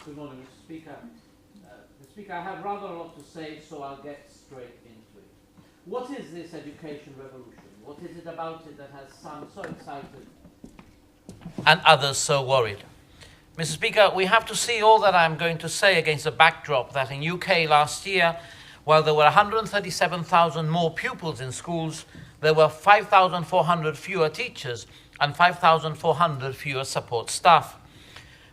Good morning, Mr. Speaker. Mr. Speaker, I have rather a lot to say, so I'll get straight into it. What is this education revolution? What is it about it that has some so excited and others so worried? Mr. Speaker, we have to see all that I'm going to say against the backdrop that in UK last year, while there were 137,000 more pupils in schools, there were 5,400 fewer teachers and 5,400 fewer support staff.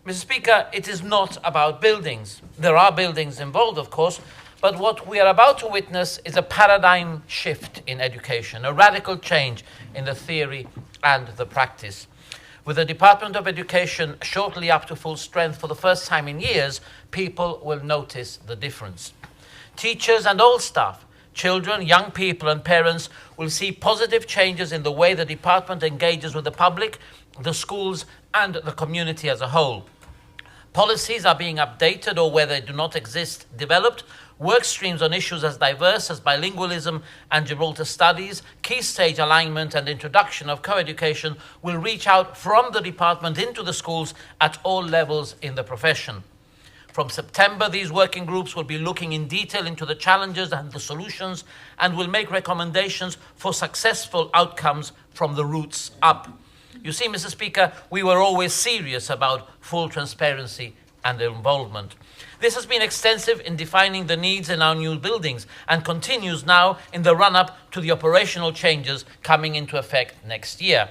Mr. Speaker, it is not about buildings. There are buildings involved, of course, but what we are about to witness is a paradigm shift in education, a radical change in the theory and the practice. With the Department of Education shortly up to full strength for the first time in years, people will notice the difference. Teachers and all staff, children, young people and parents will see positive changes in the way the department engages with the public, the schools and the community as a whole. Policies are being updated or where they do not exist, developed. Work streams on issues as diverse as bilingualism and Gibraltar studies, key stage alignment and introduction of co-education will reach out from the department into the schools at all levels in the profession. From September, these working groups will be looking in detail into the challenges and the solutions and will make recommendations for successful outcomes from the roots up. You see, Mr. Speaker, we were always serious about full transparency and involvement. This has been extensive in defining the needs in our new buildings and continues now in the run-up to the operational changes coming into effect next year.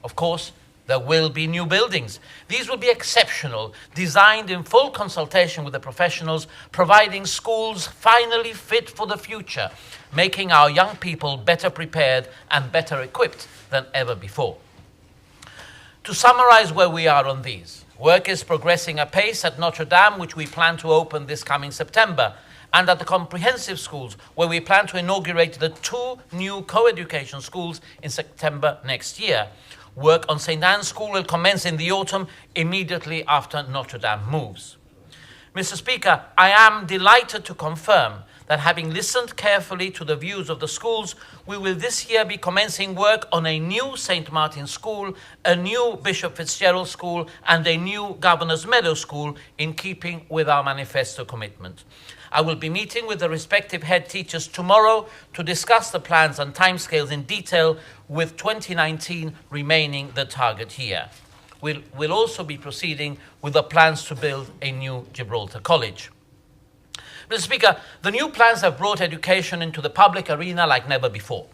Of course, there will be new buildings. These will be exceptional, designed in full consultation with the professionals, providing schools finally fit for the future, making our young people better prepared and better equipped than ever before. To summarize where we are on these, work is progressing apace at Notre Dame, which we plan to open this coming September, and at the comprehensive schools, where we plan to inaugurate the 2 new co-education schools in September next year. Work on St. Anne's School will commence in the autumn, immediately after Notre Dame moves. Mr. Speaker, I am delighted to confirm that having listened carefully to the views of the schools, we will this year be commencing work on a new St. Martin's School, a new Bishop Fitzgerald School, and a new Governor's Meadow School in keeping with our manifesto commitment. I will be meeting with the respective head teachers tomorrow to discuss the plans and timescales in detail, with 2019 remaining the target year. We'll also be proceeding with the plans to build a new Gibraltar College. Mr. Speaker, the new plans have brought education into the public arena like never before.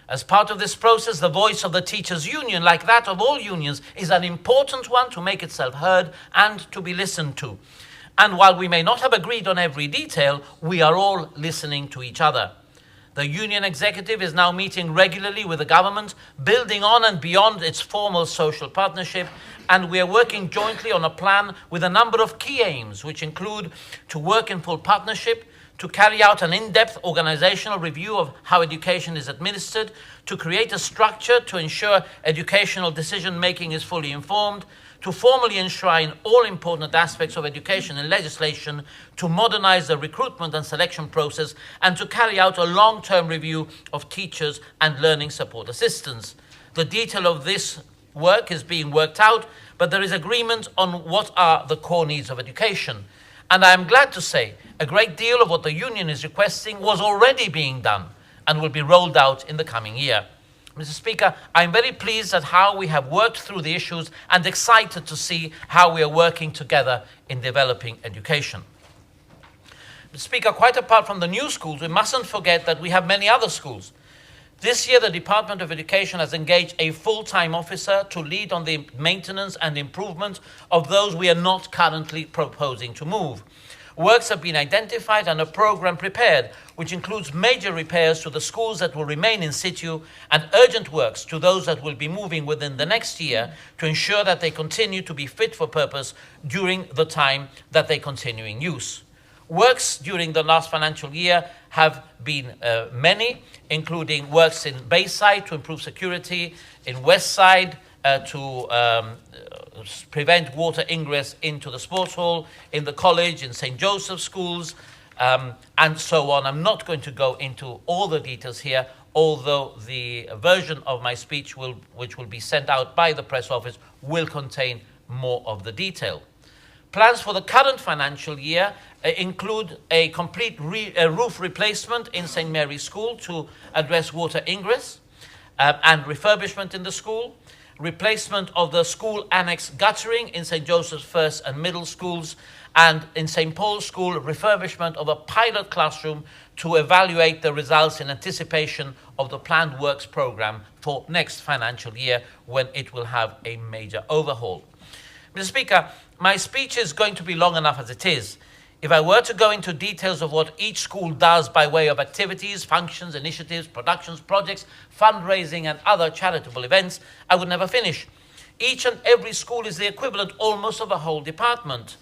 As part of this process, the voice of the teachers' union, like that of all unions, is an important one to make itself heard and to be listened to. And while we may not have agreed on every detail, we are all listening to each other. The union executive is now meeting regularly with the government, building on and beyond its formal social partnership, and we are working jointly on a plan with a number of key aims, which include to work in full partnership, to carry out an in-depth organizational review of how education is administered, to create a structure to ensure educational decision-making is fully informed, to formally enshrine all important aspects of education in legislation, to modernize the recruitment and selection process, and to carry out a long-term review of teachers and learning support assistants. The detail of this work is being worked out, but there is agreement on what are the core needs of education. And I am glad to say a great deal of what the union is requesting was already being done and will be rolled out in the coming year. Mr. Speaker, I am very pleased at how we have worked through the issues and excited to see how we are working together in developing education. Mr. Speaker, quite apart from the new schools, we mustn't forget that we have many other schools. This year, the Department of Education has engaged a full-time officer to lead on the maintenance and improvement of those we are not currently proposing to move. Works have been identified and a program prepared, which includes major repairs to the schools that will remain in situ and urgent works to those that will be moving within the next year to ensure that they continue to be fit for purpose during the time that they continue in use. Works during the last financial year have been many, including works in Bayside to improve security, in Westside to prevent water ingress into the sports hall, in the college, in St. Joseph's schools, and so on. I'm not going to go into all the details here, although the version of my speech, which will be sent out by the press office, will contain more of the detail. Plans for the current financial year include a complete roof replacement in St. Mary's School to address water ingress, and refurbishment in the school, replacement of the school annex guttering in St. Joseph's First and Middle Schools, and in St. Paul's School, refurbishment of a pilot classroom to evaluate the results in anticipation of the planned works program for next financial year, when it will have a major overhaul. Mr. Speaker, my speech is going to be long enough as it is. If I were to go into details of what each school does by way of activities, functions, initiatives, productions, projects, fundraising, and other charitable events, I would never finish. Each and every school is the equivalent almost of a whole department.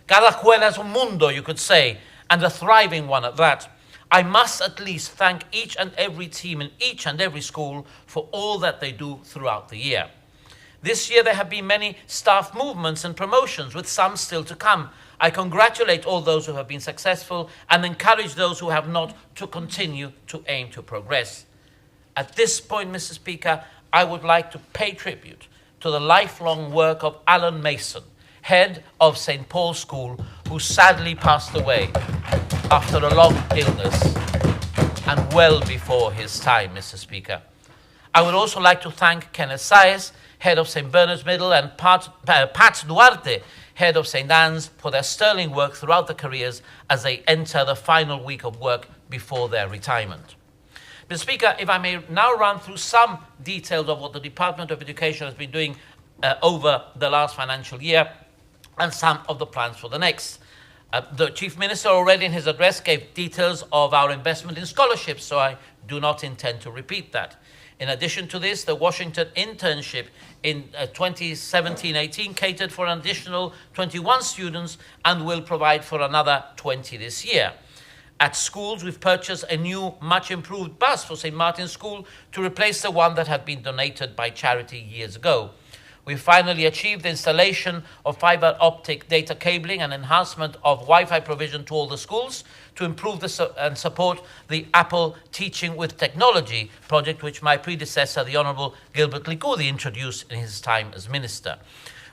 Cada escuela es un mundo, you could say, and a thriving one at that. I must at least thank each and every team in each and every school for all that they do throughout the year. This year there have been many staff movements and promotions, with some still to come. I congratulate all those who have been successful and encourage those who have not to continue to aim to progress. At this point, Mr. Speaker, I would like to pay tribute to the lifelong work of Alan Mason, head of St. Paul's School, who sadly passed away after a long illness and well before his time, Mr. Speaker. I would also like to thank Kenneth Saez, head of St. Bernard's Middle, and Pat Duarte, head of St. Anne's, for their sterling work throughout their careers as they enter the final week of work before their retirement. Mr. Speaker, if I may now run through some details of what the Department of Education has been doing over the last financial year, and some of the plans for the next. The Chief Minister already in his address gave details of our investment in scholarships, so I do not intend to repeat that. In addition to this, the Washington internship in 2017-18 catered for an additional 21 students and will provide for another 20 this year. At schools, we've purchased a new, much improved bus for St. Martin's School to replace the one that had been donated by charity years ago. We finally achieved the installation of fiber optic data cabling and enhancement of Wi-Fi provision to all the schools to improve and support the Apple Teaching with Technology project, which my predecessor, the Honourable Gilbert Likudi, introduced in his time as Minister.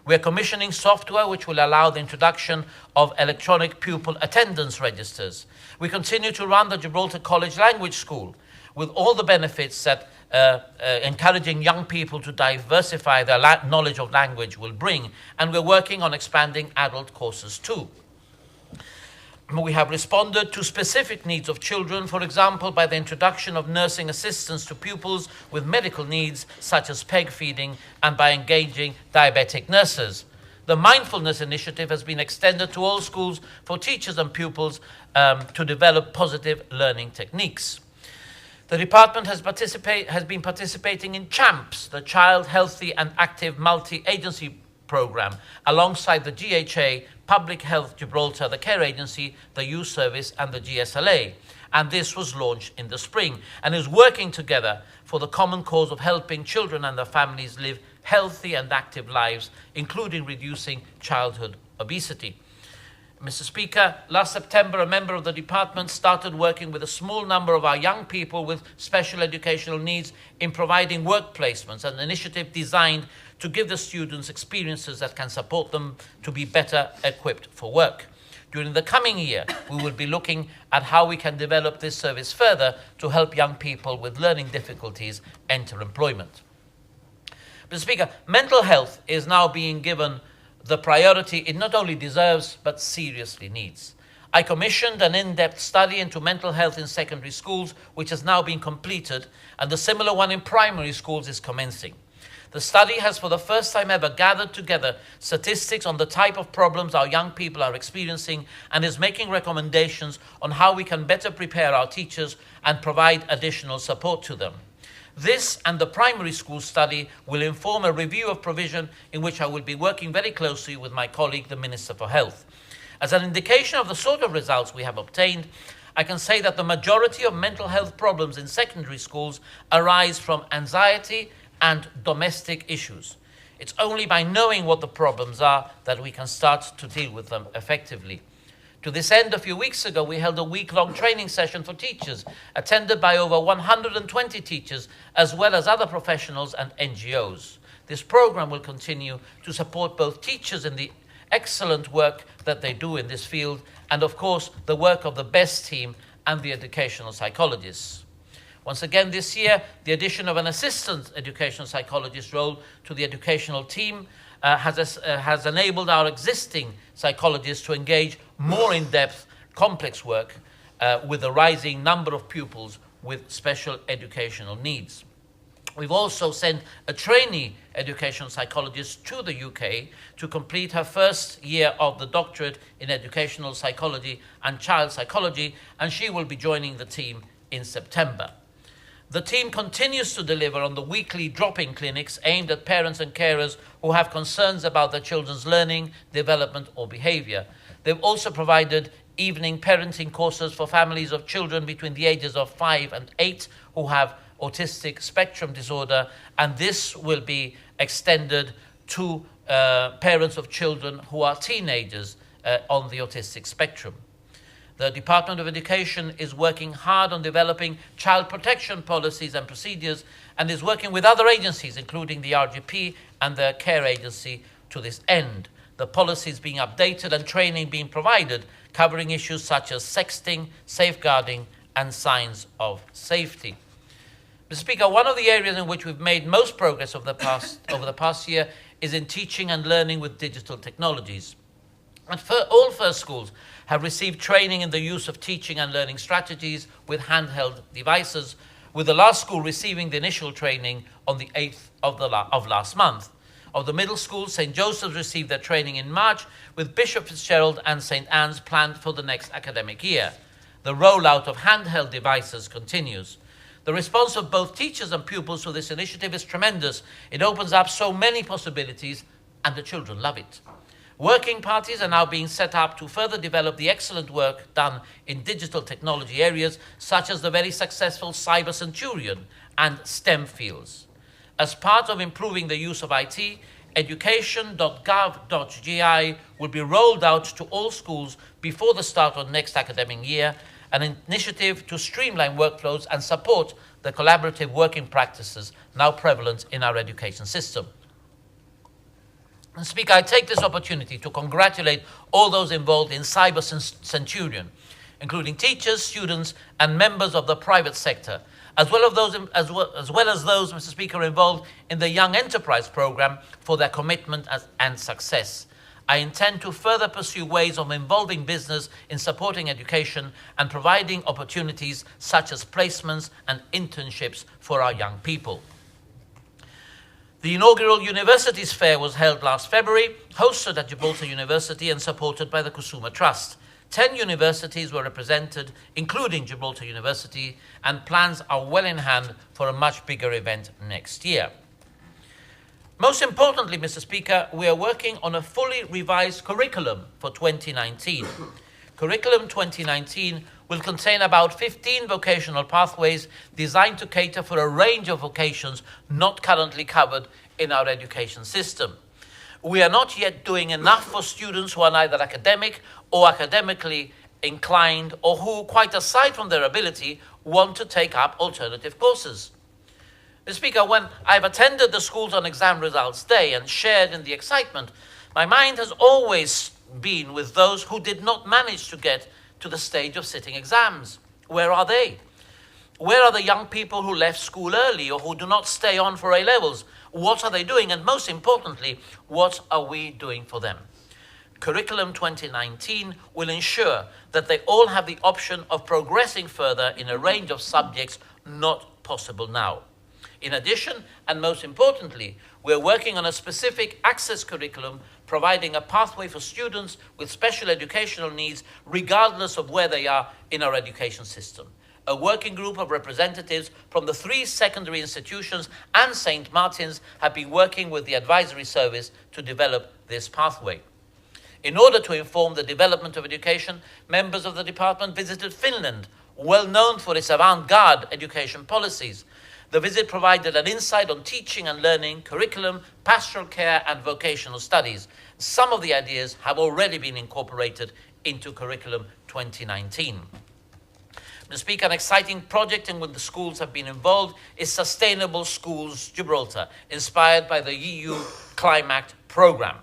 We are commissioning software which will allow the introduction of electronic pupil attendance registers. We continue to run the Gibraltar College Language School with all the benefits that encouraging young people to diversify their knowledge of language will bring, and we're working on expanding adult courses too. We have responded to specific needs of children, for example, by the introduction of nursing assistance to pupils with medical needs, such as peg feeding, and by engaging diabetic nurses. The Mindfulness Initiative has been extended to all schools for teachers and pupils to develop positive learning techniques. The department has been participating in CHAMPS, the Child Healthy and Active Multi-Agency Program, alongside the GHA, Public Health Gibraltar, the Care Agency, the Youth Service, and the GSLA. And this was launched in the spring and is working together for the common cause of helping children and their families live healthy and active lives, including reducing childhood obesity. Mr. Speaker, last September, a member of the department started working with a small number of our young people with special educational needs in providing work placements, an initiative designed to give the students experiences that can support them to be better equipped for work. During the coming year, we will be looking at how we can develop this service further to help young people with learning difficulties enter employment. Mr. Speaker, mental health is now being given the priority it not only deserves, but seriously needs. I commissioned an in-depth study into mental health in secondary schools, which has now been completed, and the similar one in primary schools is commencing. The study has for the first time ever gathered together statistics on the type of problems our young people are experiencing and is making recommendations on how we can better prepare our teachers and provide additional support to them. This and the primary school study will inform a review of provision in which I will be working very closely with my colleague, the Minister for Health. As an indication of the sort of results we have obtained, I can say that the majority of mental health problems in secondary schools arise from anxiety and domestic issues. It's only by knowing what the problems are that we can start to deal with them effectively. To this end, a few weeks ago, we held a week-long training session for teachers, attended by over 120 teachers, as well as other professionals and NGOs. This program will continue to support both teachers in the excellent work that they do in this field, and of course the work of the BEST team and the educational psychologists. Once again this year, the addition of an assistant educational psychologist role to the educational team has enabled our existing psychologists to engage more in-depth, complex work with the rising number of pupils with special educational needs. We've also sent a trainee educational psychologist to the UK to complete her first year of the doctorate in educational psychology and child psychology, and she will be joining the team in September. The team continues to deliver on the weekly drop-in clinics aimed at parents and carers who have concerns about their children's learning, development or behaviour. They've also provided evening parenting courses for families of children between the ages of 5 and 8 who have autistic spectrum disorder, and this will be extended to parents of children who are teenagers on the autistic spectrum. The Department of Education is working hard on developing child protection policies and procedures, and is working with other agencies, including the RGP and the Care Agency, to this end. The policies being updated and training being provided, covering issues such as sexting, safeguarding, and signs of safety. Mr. Speaker, one of the areas in which we've made most progress over the past year is in teaching and learning with digital technologies. And all first schools have received training in the use of teaching and learning strategies with handheld devices, with the last school receiving the initial training on the 8th of last month. Of the middle schools, St. Joseph's received their training in March, with Bishop Fitzgerald and St. Anne's planned for the next academic year. The rollout of handheld devices continues. The response of both teachers and pupils to this initiative is tremendous. It opens up so many possibilities, and the children love it. Working parties are now being set up to further develop the excellent work done in digital technology areas, such as the very successful Cyber Centurion and STEM fields. As part of improving the use of IT, education.gov.gi will be rolled out to all schools before the start of next academic year, an initiative to streamline workflows and support the collaborative working practices now prevalent in our education system. And Speaker, I take this opportunity to congratulate all those involved in Cyber Centurion, including teachers, students, and members of the private sector, as well as those, Mr. Speaker, involved in the Young Enterprise Programme for their commitment and success. I intend to further pursue ways of involving business in supporting education and providing opportunities such as placements and internships for our young people. The inaugural Universities Fair was held last February, hosted at Gibraltar University and supported by the Kusuma Trust. 10 universities were represented, including Gibraltar University, and plans are well in hand for a much bigger event next year. Most importantly, Mr. Speaker, we are working on a fully revised curriculum for 2019. Curriculum 2019 will contain about 15 vocational pathways designed to cater for a range of vocations not currently covered in our education system. We are not yet doing enough for students who are neither academic or academically inclined, or who, quite aside from their ability, want to take up alternative courses. Mr. Speaker, when I've attended the Schools on Exam Results Day and shared in the excitement, my mind has always been with those who did not manage to get to the stage of sitting exams. Where are they? Where are the young people who left school early or who do not stay on for A-levels? What are they doing? And most importantly, what are we doing for them? Curriculum 2019 will ensure that they all have the option of progressing further in a range of subjects not possible now. In addition, and most importantly, we're working on a specific access curriculum providing a pathway for students with special educational needs regardless of where they are in our education system. A working group of representatives from the 3 secondary institutions and St. Martin's have been working with the advisory service to develop this pathway. In order to inform the development of education, members of the department visited Finland, well known for its avant-garde education policies. The visit provided an insight on teaching and learning, curriculum, pastoral care, and vocational studies. Some of the ideas have already been incorporated into Curriculum 2019. Mr. Speaker, an exciting project in which the schools have been involved is Sustainable Schools Gibraltar, inspired by the EU Climate Programme.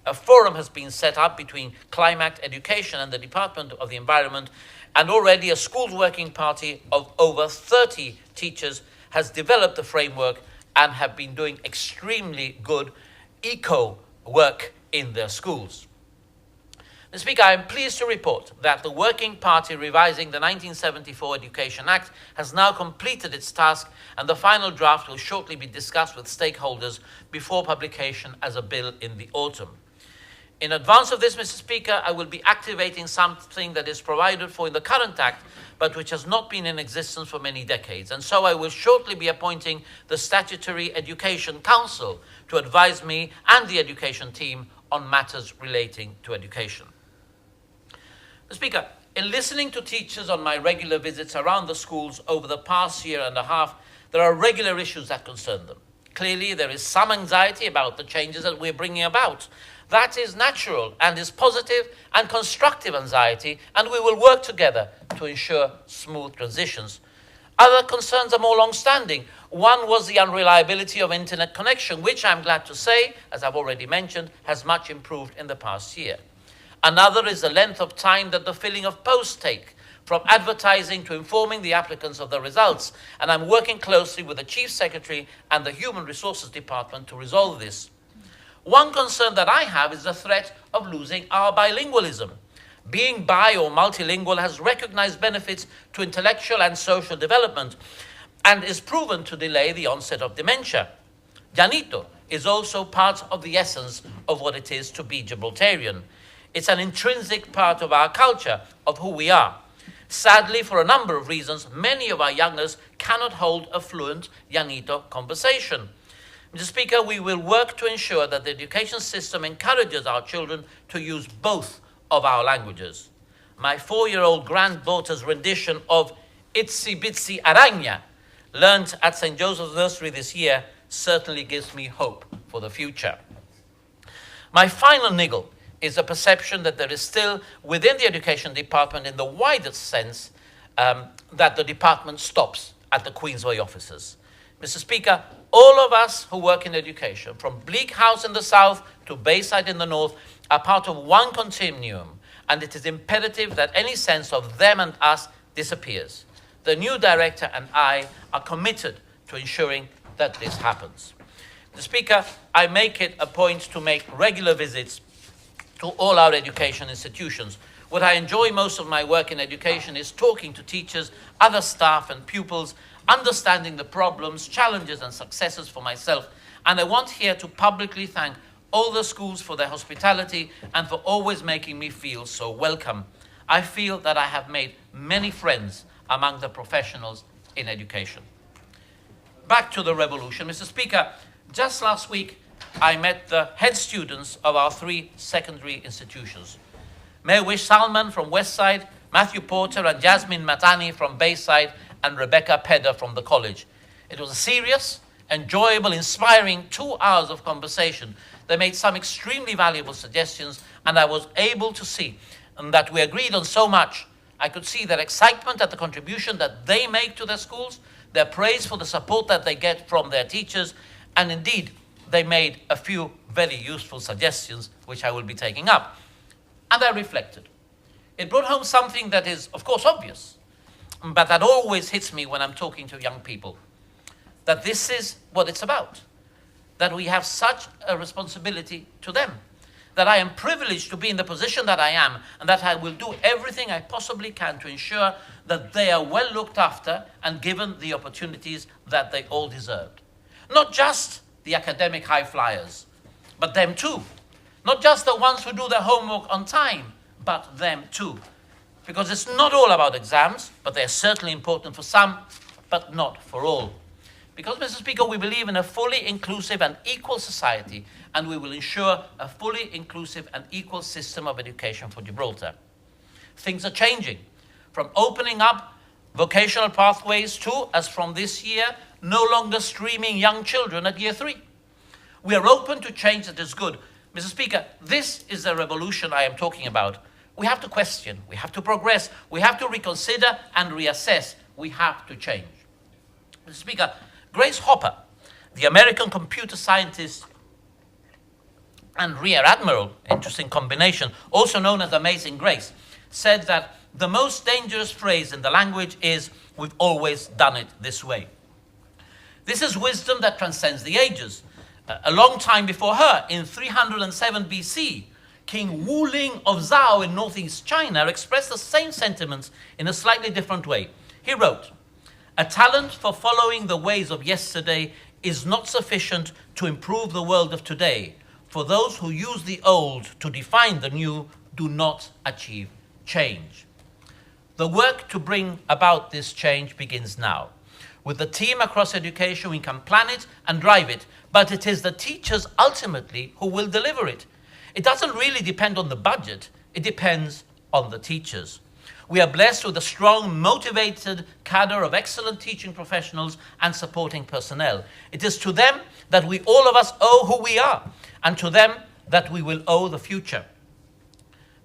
A forum has been set up between Climate Education and the Department of the Environment, and already a schools working party of over 30 teachers has developed a framework and have been doing extremely good eco work in their schools. Mr. Speaker, I am pleased to report that the Working Party revising the 1974 Education Act has now completed its task, and the final draft will shortly be discussed with stakeholders before publication as a bill in the autumn. In advance of this, Mr. Speaker, I will be activating something that is provided for in the current Act, but which has not been in existence for many decades. And so I will shortly be appointing the Statutory Education Council to advise me and the education team on matters relating to education. Mr. Speaker, in listening to teachers on my regular visits around the schools over the past year and a half, there are regular issues that concern them. Clearly, there is some anxiety about the changes that we're bringing about. That is natural and is positive and constructive anxiety, and we will work together to ensure smooth transitions. Other concerns are more long-standing. One was the unreliability of internet connection, which I'm glad to say, as I've already mentioned, has much improved in the past year. Another is the length of time that the filling of posts take, from advertising to informing the applicants of the results, and I'm working closely with the Chief Secretary and the Human Resources Department to resolve this. One concern that I have is the threat of losing our bilingualism. Being bi or multilingual has recognized benefits to intellectual and social development and is proven to delay the onset of dementia. Llanito is also part of the essence of what it is to be Gibraltarian. It's an intrinsic part of our culture, of who we are. Sadly, for a number of reasons, many of our youngers cannot hold a fluent Llanito conversation. Mr. Speaker, we will work to ensure that the education system encourages our children to use both of our languages. My 4-year-old granddaughter's rendition of Itsy Bitsy Araña, learnt at St. Joseph's Nursery this year, certainly gives me hope for the future. My final niggle is the perception that there is still, within the Education Department, in the widest sense, that the department stops at the Queensway offices. Mr. Speaker, all of us who work in education, from Bleak House in the south to Bayside in the north, are part of one continuum, and it is imperative that any sense of them and us disappears. The new director and I are committed to ensuring that this happens. Mr. Speaker, I make it a point to make regular visits to all our education institutions. What I enjoy most of my work in education is talking to teachers, other staff and pupils, understanding the problems, challenges and successes for myself. And I want here to publicly thank all the schools for their hospitality and for always making me feel so welcome. I feel that I have made many friends among the professionals in education. Back to the revolution. Mr. Speaker, just last week, I met the head students of our 3 secondary institutions. Mehwish Salman from Westside, Matthew Porter and Jasmine Matani from Bayside, and Rebecca Pedder from the college. It was a serious, enjoyable, inspiring 2 hours of conversation. They made some extremely valuable suggestions, and I was able to see that we agreed on so much. I could see their excitement at the contribution that they make to their schools, their praise for the support that they get from their teachers, and indeed, they made a few very useful suggestions, which I will be taking up. And I reflected. It brought home something that is, of course, obvious, but that always hits me when I'm talking to young people, that this is what it's about, that we have such a responsibility to them, that I am privileged to be in the position that I am, and that I will do everything I possibly can to ensure that they are well looked after and given the opportunities that they all deserved. Not just the academic high flyers, but them too. Not just the ones who do their homework on time, but them too. Because it's not all about exams, but they're certainly important for some, but not for all. Because, Mr. Speaker, we believe in a fully inclusive and equal society, and we will ensure a fully inclusive and equal system of education for Gibraltar. Things are changing, from opening up vocational pathways to, as from this year, no longer streaming young children at year 3. We are open to change that is good. Mr. Speaker, this is the revolution I am talking about. We have to question, we have to progress, we have to reconsider and reassess, we have to change. Mr. Speaker, Grace Hopper, the American computer scientist and Rear Admiral, interesting combination, also known as Amazing Grace, said that the most dangerous phrase in the language is, "We've always done it this way." This is wisdom that transcends the ages. A long time before her, in 307 BC, King Wu Ling of Zhao in northeast China expressed the same sentiments in a slightly different way. He wrote, "A talent for following the ways of yesterday is not sufficient to improve the world of today, for those who use the old to define the new do not achieve change." The work to bring about this change begins now. With the team across education, we can plan it and drive it, but it is the teachers ultimately who will deliver it. It doesn't really depend on the budget, it depends on the teachers. We are blessed with a strong, motivated cadre of excellent teaching professionals and supporting personnel. It is to them that we all of us owe who we are, and to them that we will owe the future.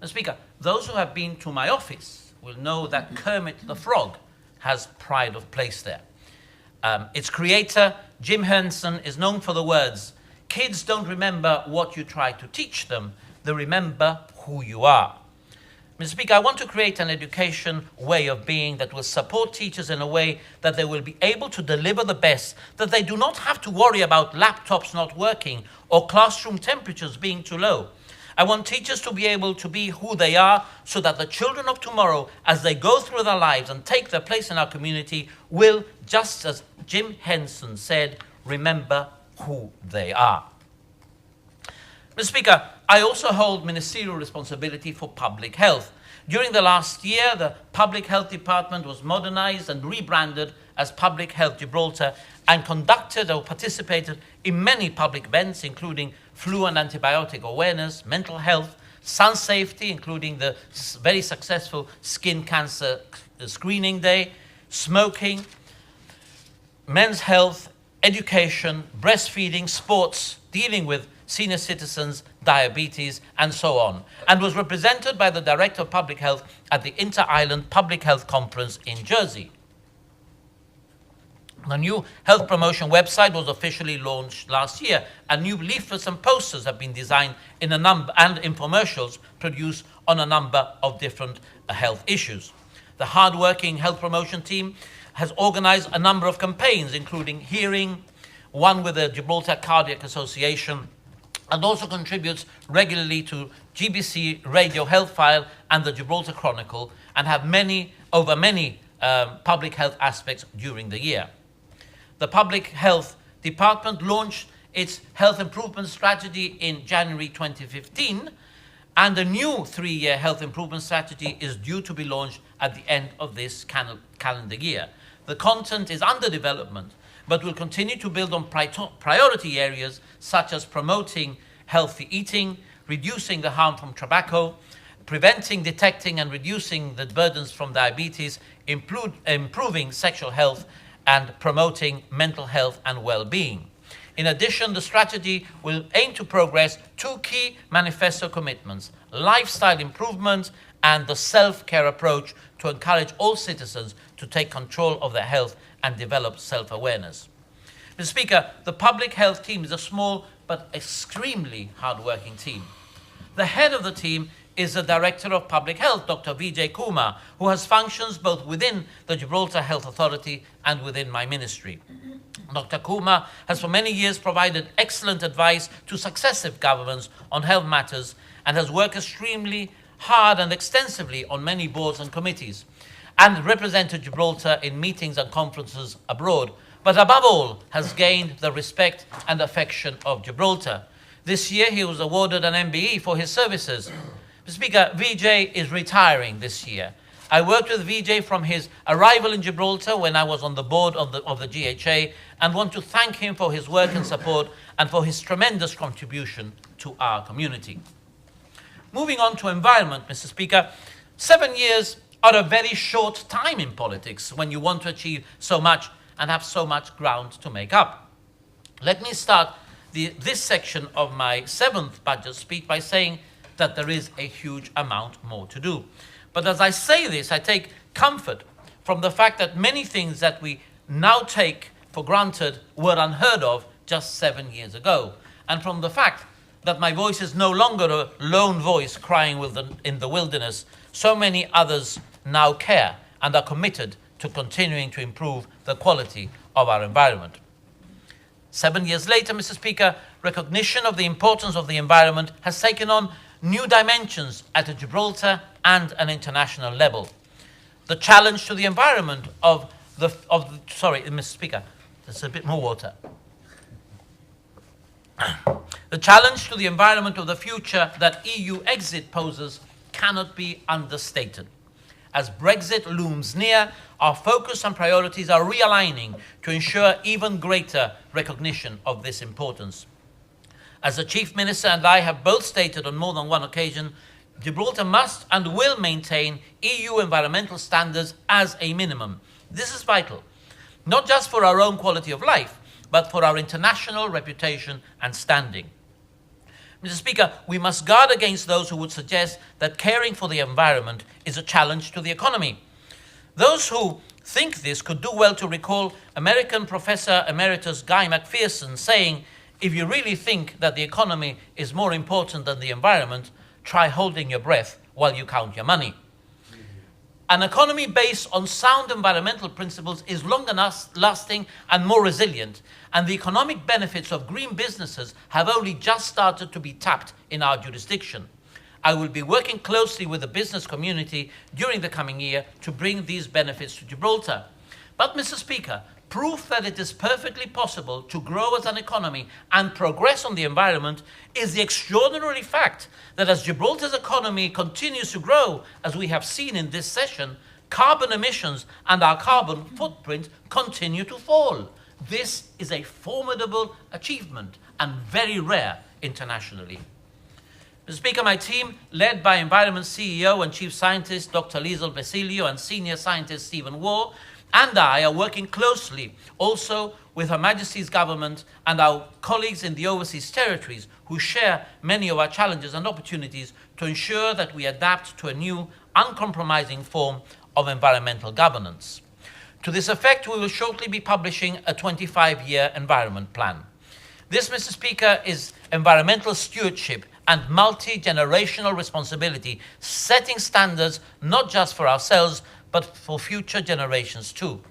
Mr. Speaker, those who have been to my office will know that Kermit the Frog has pride of place there. Its creator, Jim Henson, is known for the words, "Kids don't remember what you try to teach them, they remember who you are." Mr. Speaker, I want to create an education way of being that will support teachers in a way that they will be able to deliver the best, that they do not have to worry about laptops not working or classroom temperatures being too low. I want teachers to be able to be who they are so that the children of tomorrow, as they go through their lives and take their place in our community, will, just as Jim Henson said, remember who they are. Mr. Speaker, I also hold ministerial responsibility for public health. During the last year, the Public Health Department was modernized and rebranded as Public Health Gibraltar and conducted or participated in many public events, including flu and antibiotic awareness, mental health, sun safety, including the very successful skin cancer screening day, smoking, men's health, education, breastfeeding, sports, dealing with senior citizens, diabetes, and so on, and was represented by the Director of Public Health at the Inter-Island Public Health Conference in Jersey. The new health promotion website was officially launched last year, and new leaflets and posters have been designed in a number, and infomercials produced on a number of different health issues. The hard-working health promotion team has organized a number of campaigns, including hearing, one with the Gibraltar Cardiac Association, and also contributes regularly to GBC Radio Health File and the Gibraltar Chronicle, and have many public health aspects during the year. The Public Health Department launched its health improvement strategy in January 2015, and a new 3-year health improvement strategy is due to be launched at the end of this calendar year. The content is under development, but will continue to build on priority areas such as promoting healthy eating, reducing the harm from tobacco, preventing, detecting, and reducing the burdens from diabetes, improving sexual health, and promoting mental health and well-being. In addition, the strategy will aim to progress 2 key manifesto commitments: lifestyle improvement and the self-care approach to encourage all citizens to take control of their health and develop self-awareness. Mr. Speaker, the public health team is a small but extremely hard-working team. The head of the team is the Director of Public Health, Dr. Vijay Kumar, who has functions both within the Gibraltar Health Authority and within my ministry. Dr. Kumar has for many years provided excellent advice to successive governments on health matters and has worked extremely hard and extensively on many boards and committees, and represented Gibraltar in meetings and conferences abroad, but above all has gained the respect and affection of Gibraltar. This year he was awarded an MBE for his services. Mr. Speaker, Vijay is retiring this year. I worked with Vijay from his arrival in Gibraltar when I was on the board of the GHA, and want to thank him for his work and support and for his tremendous contribution to our community. Moving on to environment, Mr. Speaker, 7 years are a very short time in politics when you want to achieve so much and have so much ground to make up. Let me start this section of my 7th budget speech by saying that there is a huge amount more to do. But as I say this, I take comfort from the fact that many things that we now take for granted were unheard of just 7 years ago, and from the fact that my voice is no longer a lone voice crying in the wilderness. So many others now care and are committed to continuing to improve the quality of our environment. 7 years later, Mr. Speaker, recognition of the importance of the environment has taken on new dimensions at a Gibraltar and an international level. The challenge to the environment Mr. Speaker, there's a bit more water. The challenge to the environment of the future that EU exit poses cannot be understated. As Brexit looms near, our focus and priorities are realigning to ensure even greater recognition of this importance. As the Chief Minister and I have both stated on more than one occasion, Gibraltar must and will maintain EU environmental standards as a minimum. This is vital, not just for our own quality of life, but for our international reputation and standing. Mr. Speaker, we must guard against those who would suggest that caring for the environment is a challenge to the economy. Those who think this could do well to recall American Professor Emeritus Guy McPherson saying, "If you really think that the economy is more important than the environment, try holding your breath while you count your money." An economy based on sound environmental principles is longer lasting and more resilient, and the economic benefits of green businesses have only just started to be tapped in our jurisdiction. I will be working closely with the business community during the coming year to bring these benefits to Gibraltar. But, Mr. Speaker, proof that it is perfectly possible to grow as an economy and progress on the environment is the extraordinary fact that as Gibraltar's economy continues to grow, as we have seen in this session, carbon emissions and our carbon footprint continue to fall. This is a formidable achievement and very rare internationally. Mr. Speaker, my team, led by Environment CEO and Chief Scientist Dr. Liesl Basilio and Senior Scientist Stephen Waugh, and I are working closely also with Her Majesty's government and our colleagues in the overseas territories who share many of our challenges and opportunities to ensure that we adapt to a new, uncompromising form of environmental governance. To this effect, we will shortly be publishing a 25-year environment plan. This, Mr. Speaker, is environmental stewardship and multi-generational responsibility, setting standards not just for ourselves, but for future generations too.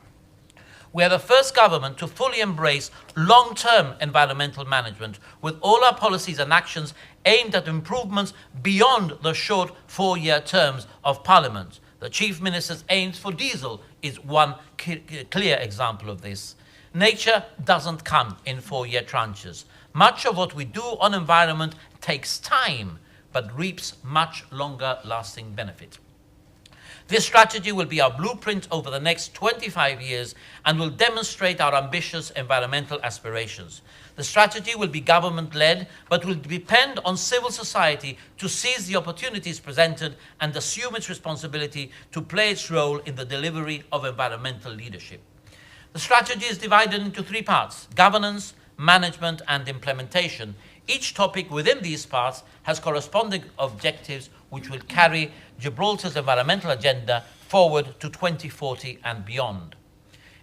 We are the first government to fully embrace long-term environmental management, with all our policies and actions aimed at improvements beyond the short 4-year terms of Parliament. The Chief Minister's aims for diesel is one clear example of this. Nature doesn't come in 4-year tranches. Much of what we do on environment takes time, but reaps much longer lasting benefit. This strategy will be our blueprint over the next 25 years and will demonstrate our ambitious environmental aspirations. The strategy will be government-led, but will depend on civil society to seize the opportunities presented and assume its responsibility to play its role in the delivery of environmental leadership. The strategy is divided into 3 parts: governance, management, and implementation. Each topic within these parts has corresponding objectives which will carry Gibraltar's environmental agenda forward to 2040 and beyond.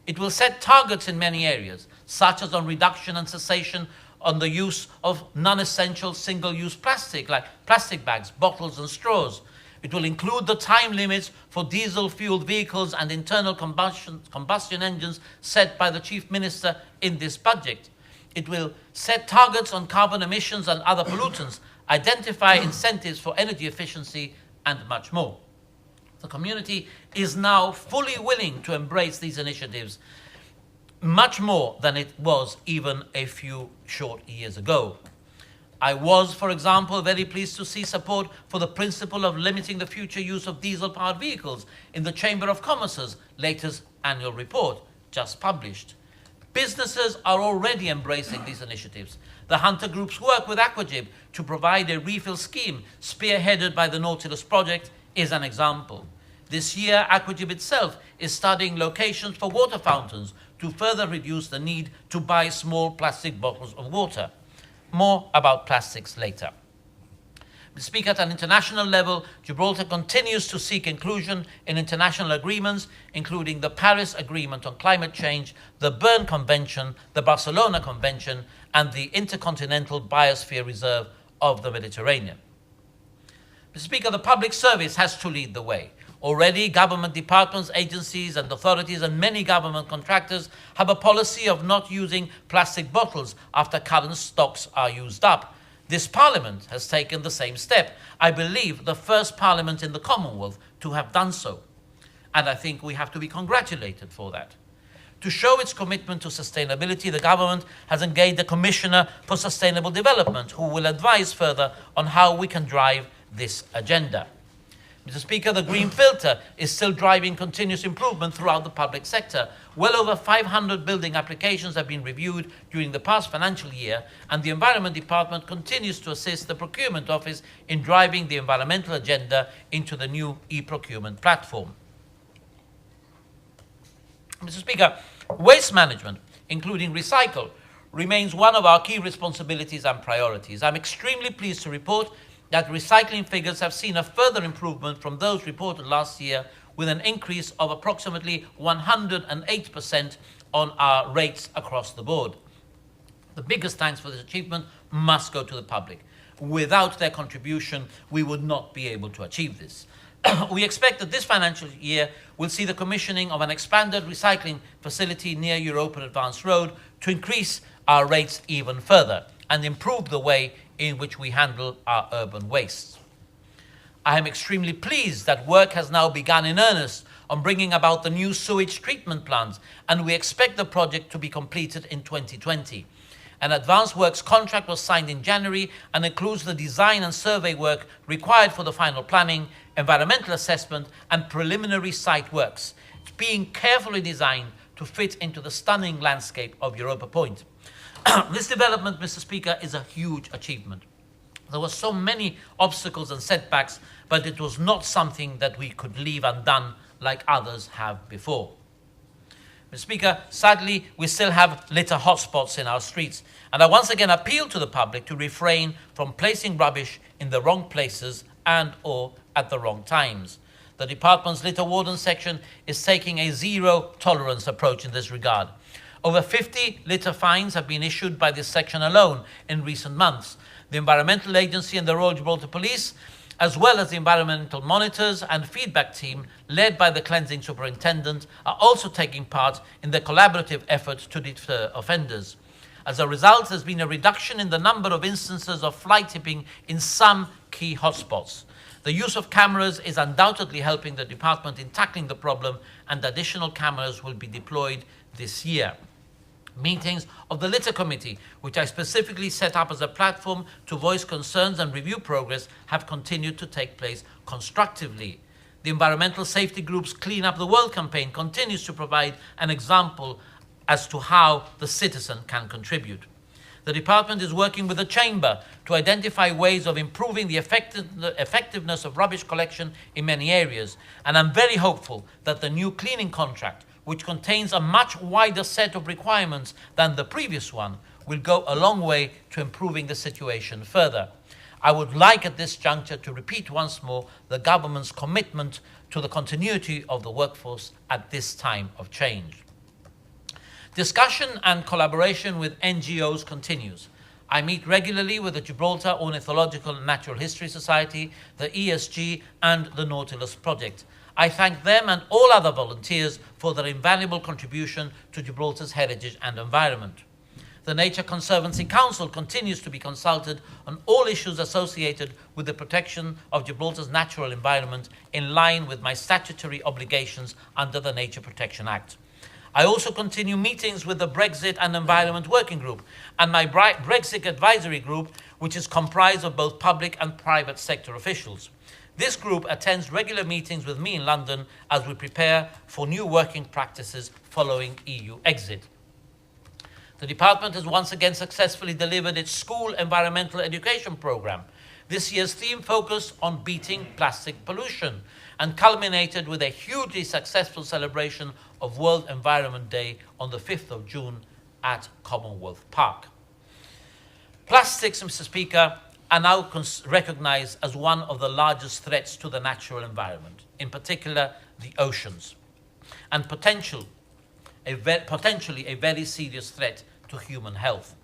It will set targets in many areas, such as on reduction and cessation on the use of non-essential single-use plastic, like plastic bags, bottles, and straws. It will include the time limits for diesel-fueled vehicles and internal combustion engines set by the Chief Minister in this budget. It will set targets on carbon emissions and other pollutants, identify incentives for energy efficiency, and much more. The community is now fully willing to embrace these initiatives, much more than it was even a few short years ago. I was, for example, very pleased to see support for the principle of limiting the future use of diesel-powered vehicles in the Chamber of Commerce's latest annual report, just published. Businesses are already embracing these initiatives. The Hunter Group's work with Aquagib to provide a refill scheme spearheaded by the Nautilus project is an example. This year, Aquagib itself is studying locations for water fountains to further reduce the need to buy small plastic bottles of water. More about plastics later. Mr. Speaker, at an international level, Gibraltar continues to seek inclusion in international agreements, including the Paris Agreement on Climate Change, the Berne Convention, the Barcelona Convention, and the Intercontinental Biosphere Reserve of the Mediterranean. Mr. Speaker, the public service has to lead the way. Already, government departments, agencies and authorities and many government contractors have a policy of not using plastic bottles after current stocks are used up. This Parliament has taken the same step. I believe the first Parliament in the Commonwealth to have done so. And I think we have to be congratulated for that. To show its commitment to sustainability, the government has engaged a Commissioner for Sustainable Development who will advise further on how we can drive this agenda. Mr. Speaker, the green filter is still driving continuous improvement throughout the public sector. Well over 500 building applications have been reviewed during the past financial year, and the Environment Department continues to assist the Procurement Office in driving the environmental agenda into the new e-procurement platform. Mr. Speaker, waste management, including recycle, remains one of our key responsibilities and priorities. I'm extremely pleased to report that recycling figures have seen a further improvement from those reported last year, with an increase of approximately 108% on our rates across the board. The biggest thanks for this achievement must go to the public. Without their contribution, we would not be able to achieve this. We expect that this financial year will see the commissioning of an expanded recycling facility near Europa Advanced Road to increase our rates even further and improve the way in which we handle our urban wastes. I am extremely pleased that work has now begun in earnest on bringing about the new sewage treatment plants, and we expect the project to be completed in 2020. An advanced works contract was signed in January and includes the design and survey work required for the final planning, environmental assessment and preliminary site works. It's being carefully designed to fit into the stunning landscape of Europa Point. This development, Mr. Speaker, is a huge achievement. There were so many obstacles and setbacks, but it was not something that we could leave undone like others have before. Mr. Speaker, sadly, we still have litter hotspots in our streets, and I once again appeal to the public to refrain from placing rubbish in the wrong places and or at the wrong times. The department's litter warden section is taking a zero-tolerance approach in this regard. Over 50 litter fines have been issued by this section alone in recent months. The Environmental Agency and the Royal Gibraltar Police, as well as the environmental monitors and feedback team led by the cleansing superintendent, are also taking part in the collaborative effort to deter offenders. As a result, there's been a reduction in the number of instances of fly tipping in some key hotspots. The use of cameras is undoubtedly helping the department in tackling the problem, and additional cameras will be deployed this year. Meetings of the Litter Committee, which I specifically set up as a platform to voice concerns and review progress, have continued to take place constructively. The Environmental Safety Group's Clean Up the World campaign continues to provide an example as to how the citizen can contribute. The department is working with the Chamber to identify ways of improving the effectiveness of rubbish collection in many areas, and I'm very hopeful that the new cleaning contract, which contains a much wider set of requirements than the previous one, will go a long way to improving the situation further. I would like at this juncture to repeat once more the government's commitment to the continuity of the workforce at this time of change. Discussion and collaboration with NGOs continues. I meet regularly with the Gibraltar Ornithological and Natural History Society, the ESG and the Nautilus Project. I thank them and all other volunteers for their invaluable contribution to Gibraltar's heritage and environment. The Nature Conservancy Council continues to be consulted on all issues associated with the protection of Gibraltar's natural environment in line with my statutory obligations under the Nature Protection Act. I also continue meetings with the Brexit and Environment Working Group and my Brexit Advisory Group, which is comprised of both public and private sector officials. This group attends regular meetings with me in London as we prepare for new working practices following EU exit. The department has once again successfully delivered its school environmental education program. This year's theme focused on beating plastic pollution and culminated with a hugely successful celebration of World Environment Day on the 5th of June at Commonwealth Park. Plastics, Mr. Speaker, are now recognized as one of the largest threats to the natural environment, in particular the oceans, and potentially a very serious threat to human health.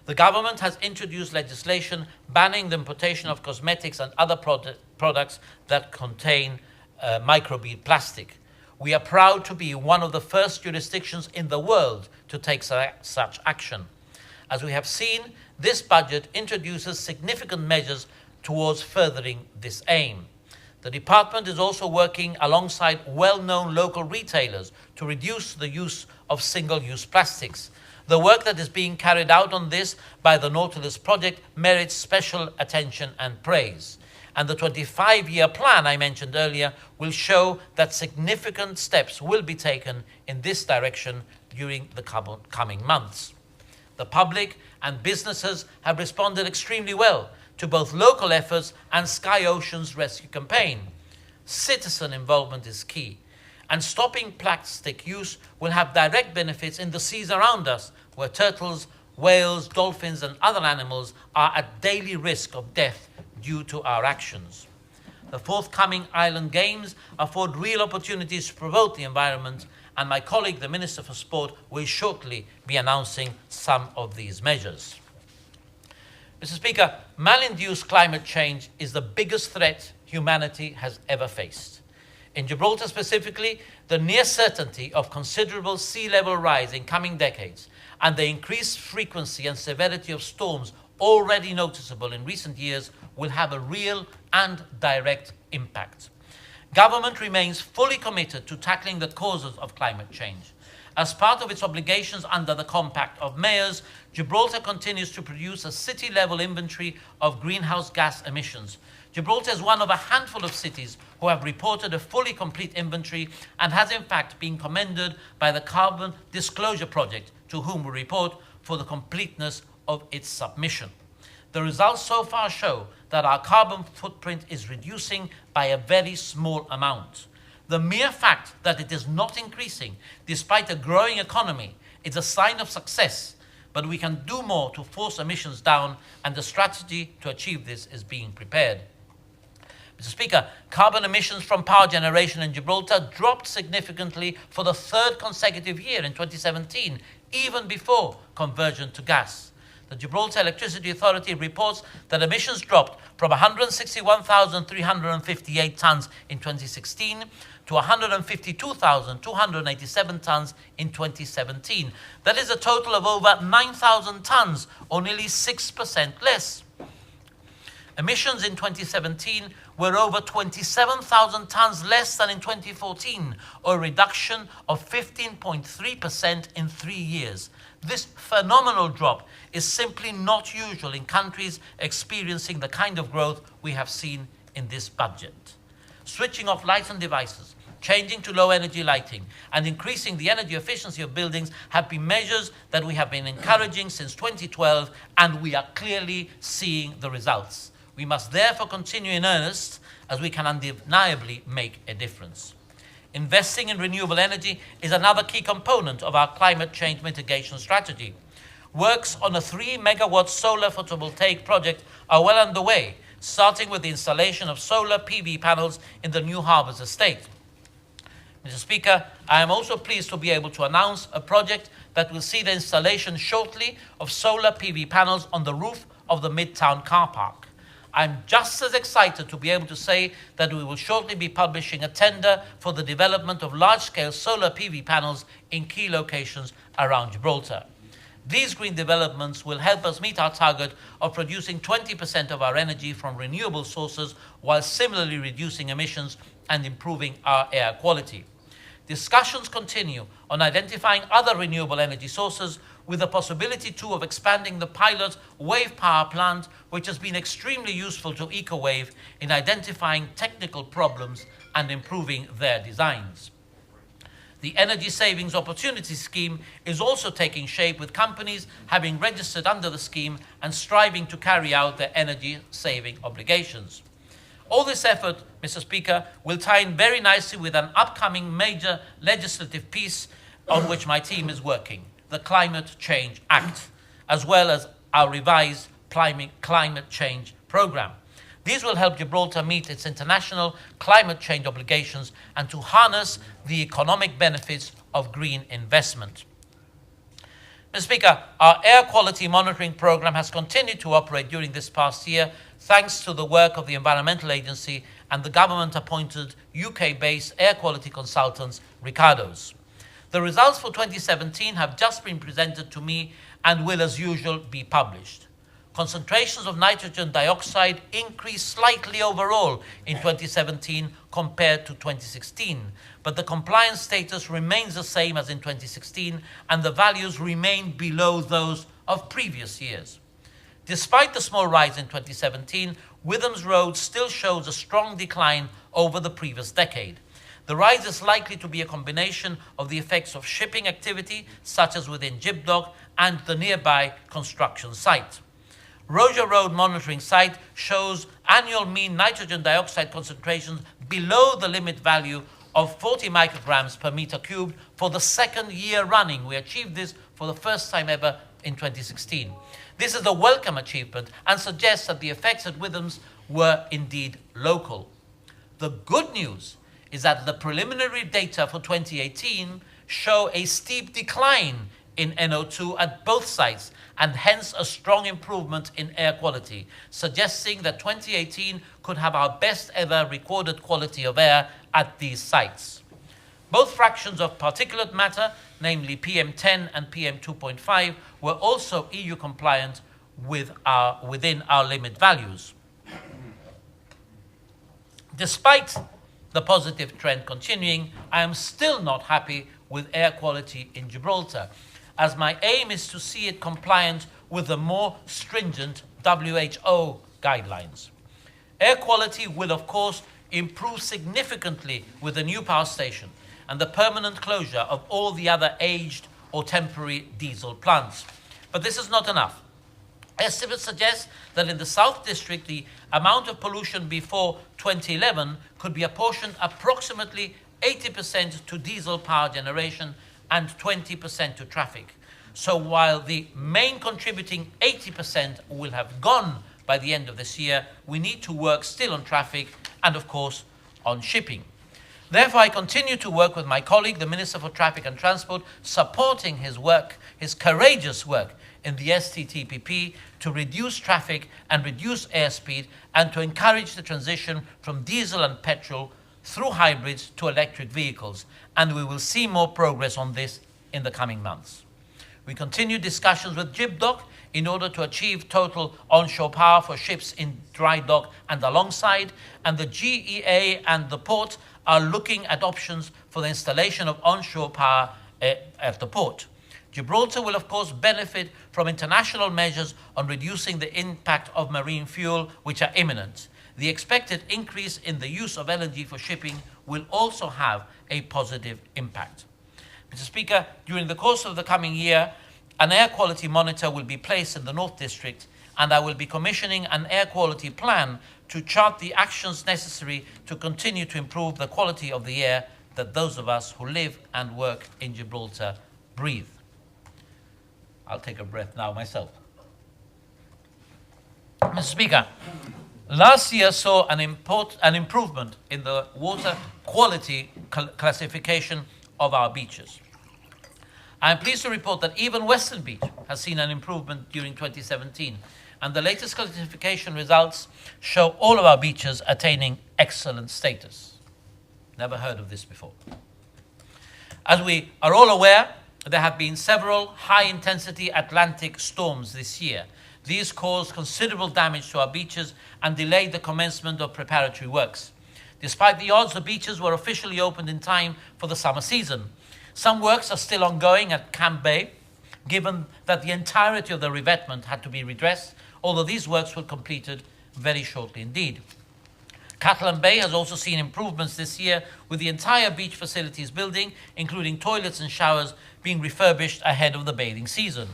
The government has introduced legislation banning the importation of cosmetics and other products that contain microbead plastic. We are proud to be one of the first jurisdictions in the world to take such action. As we have seen, this budget introduces significant measures towards furthering this aim. The department is also working alongside well-known local retailers to reduce the use of single-use plastics. The work that is being carried out on this by the Nautilus project merits special attention and praise. And the 25-year plan I mentioned earlier will show that significant steps will be taken in this direction during the coming months. The public and businesses have responded extremely well to both local efforts and Sky Ocean's rescue campaign. Citizen involvement is key, and stopping plastic use will have direct benefits in the seas around us, where turtles, whales, dolphins, and other animals are at daily risk of death due to our actions. The forthcoming Island Games afford real opportunities to promote the environment, and my colleague, the Minister for Sport, will shortly be announcing some of these measures. Mr. Speaker, mal-induced climate change is the biggest threat humanity has ever faced. In Gibraltar specifically, the near certainty of considerable sea level rise in coming decades and the increased frequency and severity of storms already noticeable in recent years will have a real and direct impact. Government remains fully committed to tackling the causes of climate change. As part of its obligations under the Compact of Mayors, Gibraltar continues to produce a city-level inventory of greenhouse gas emissions. Gibraltar is one of a handful of cities who have reported a fully complete inventory and has in fact been commended by the Carbon Disclosure Project, to whom we report, for the completeness of its submission. The results so far show that our carbon footprint is reducing by a very small amount. The mere fact that it is not increasing, despite a growing economy, is a sign of success, but we can do more to force emissions down, and the strategy to achieve this is being prepared. Mr. Speaker, carbon emissions from power generation in Gibraltar dropped significantly for the third consecutive year in 2017, even before conversion to gas. The Gibraltar Electricity Authority reports that emissions dropped from 161,358 tonnes in 2016 to 152,287 tonnes in 2017. That is a total of over 9,000 tonnes, or nearly 6% less. Emissions in 2017 were over 27,000 tonnes less than in 2014, or a reduction of 15.3% in 3 years. This phenomenal drop is simply not usual in countries experiencing the kind of growth we have seen in this budget. Switching off lights and devices, changing to low-energy lighting, and increasing the energy efficiency of buildings have been measures that we have been encouraging since 2012, and we are clearly seeing the results. We must therefore continue in earnest, as we can undeniably make a difference. Investing in renewable energy is another key component of our climate change mitigation strategy. Works on a 3-megawatt solar photovoltaic project are well underway, starting with the installation of solar PV panels in the New Harbours estate. Mr. Speaker, I am also pleased to be able to announce a project that will see the installation shortly of solar PV panels on the roof of the Midtown car park. I'm just as excited to be able to say that we will shortly be publishing a tender for the development of large-scale solar PV panels in key locations around Gibraltar. These green developments will help us meet our target of producing 20% of our energy from renewable sources, while similarly reducing emissions and improving our air quality. Discussions continue on identifying other renewable energy sources, with the possibility too of expanding the pilot wave power plant, which has been extremely useful to EcoWave in identifying technical problems and improving their designs. The Energy Savings Opportunity Scheme is also taking shape, with companies having registered under the scheme and striving to carry out their energy-saving obligations. All this effort, Mr. Speaker, will tie in very nicely with an upcoming major legislative piece on which my team is working, the Climate Change Act, as well as our revised climate change programme. These will help Gibraltar meet its international climate change obligations and to harness the economic benefits of green investment. Mr. Speaker, our air quality monitoring program has continued to operate during this past year thanks to the work of the Environmental Agency and the government-appointed UK-based air quality consultants, Ricardo's. The results for 2017 have just been presented to me and will, as usual, be published. Concentrations of nitrogen dioxide increased slightly overall in 2017 compared to 2016, but the compliance status remains the same as in 2016 and the values remain below those of previous years. Despite the small rise in 2017, Withams Road still shows a strong decline over the previous decade. The rise is likely to be a combination of the effects of shipping activity, such as within Gibraltar and the nearby construction site. Roger Road monitoring site shows annual mean nitrogen dioxide concentrations below the limit value of 40 micrograms per meter cubed for the second year running. We achieved this for the first time ever in 2016. This is a welcome achievement and suggests that the effects at Withams were indeed local. The good news is that the preliminary data for 2018 show a steep decline in NO2 at both sites and hence a strong improvement in air quality, suggesting that 2018 could have our best ever recorded quality of air at these sites. Both fractions of particulate matter, namely PM10 and PM2.5, were also EU compliant within our limit values. Despite the positive trend continuing, I am still not happy with air quality in Gibraltar, as my aim is to see it compliant with the more stringent WHO guidelines. Air quality will, of course, improve significantly with the new power station and the permanent closure of all the other aged or temporary diesel plants. But this is not enough. Estimates suggest that in the South District, the amount of pollution before 2011 could be apportioned approximately 80% to diesel power generation and 20% to traffic. So while the main contributing 80% will have gone by the end of this year, we need to work still on traffic and, of course, on shipping. Therefore, I continue to work with my colleague, the Minister for Traffic and Transport, supporting his work, his courageous work in the STTPP to reduce traffic and reduce airspeed and to encourage the transition from diesel and petrol through hybrids to electric vehicles. And we will see more progress on this in the coming months. We continue discussions with Gibraltar in order to achieve total onshore power for ships in dry dock and alongside, and the GEA and the port are looking at options for the installation of onshore power at the port. Gibraltar will, of course, benefit from international measures on reducing the impact of marine fuel, which are imminent. The expected increase in the use of LNG for shipping will also have a positive impact. Mr. Speaker, during the course of the coming year, an air quality monitor will be placed in the North District, and I will be commissioning an air quality plan to chart the actions necessary to continue to improve the quality of the air that those of us who live and work in Gibraltar breathe. I'll take a breath now myself. Mr. Speaker, last year saw an improvement in the water quality classification of our beaches. I am pleased to report that even Western Beach has seen an improvement during 2017, and the latest classification results show all of our beaches attaining excellent status. Never heard of this before. As we are all aware, there have been several high-intensity Atlantic storms this year. These caused considerable damage to our beaches and delayed the commencement of preparatory works. Despite the odds, the beaches were officially opened in time for the summer season. Some works are still ongoing at Camp Bay, given that the entirety of the revetment had to be redressed, although these works were completed very shortly indeed. Catalan Bay has also seen improvements this year, with the entire beach facilities building, including toilets and showers, being refurbished ahead of the bathing season.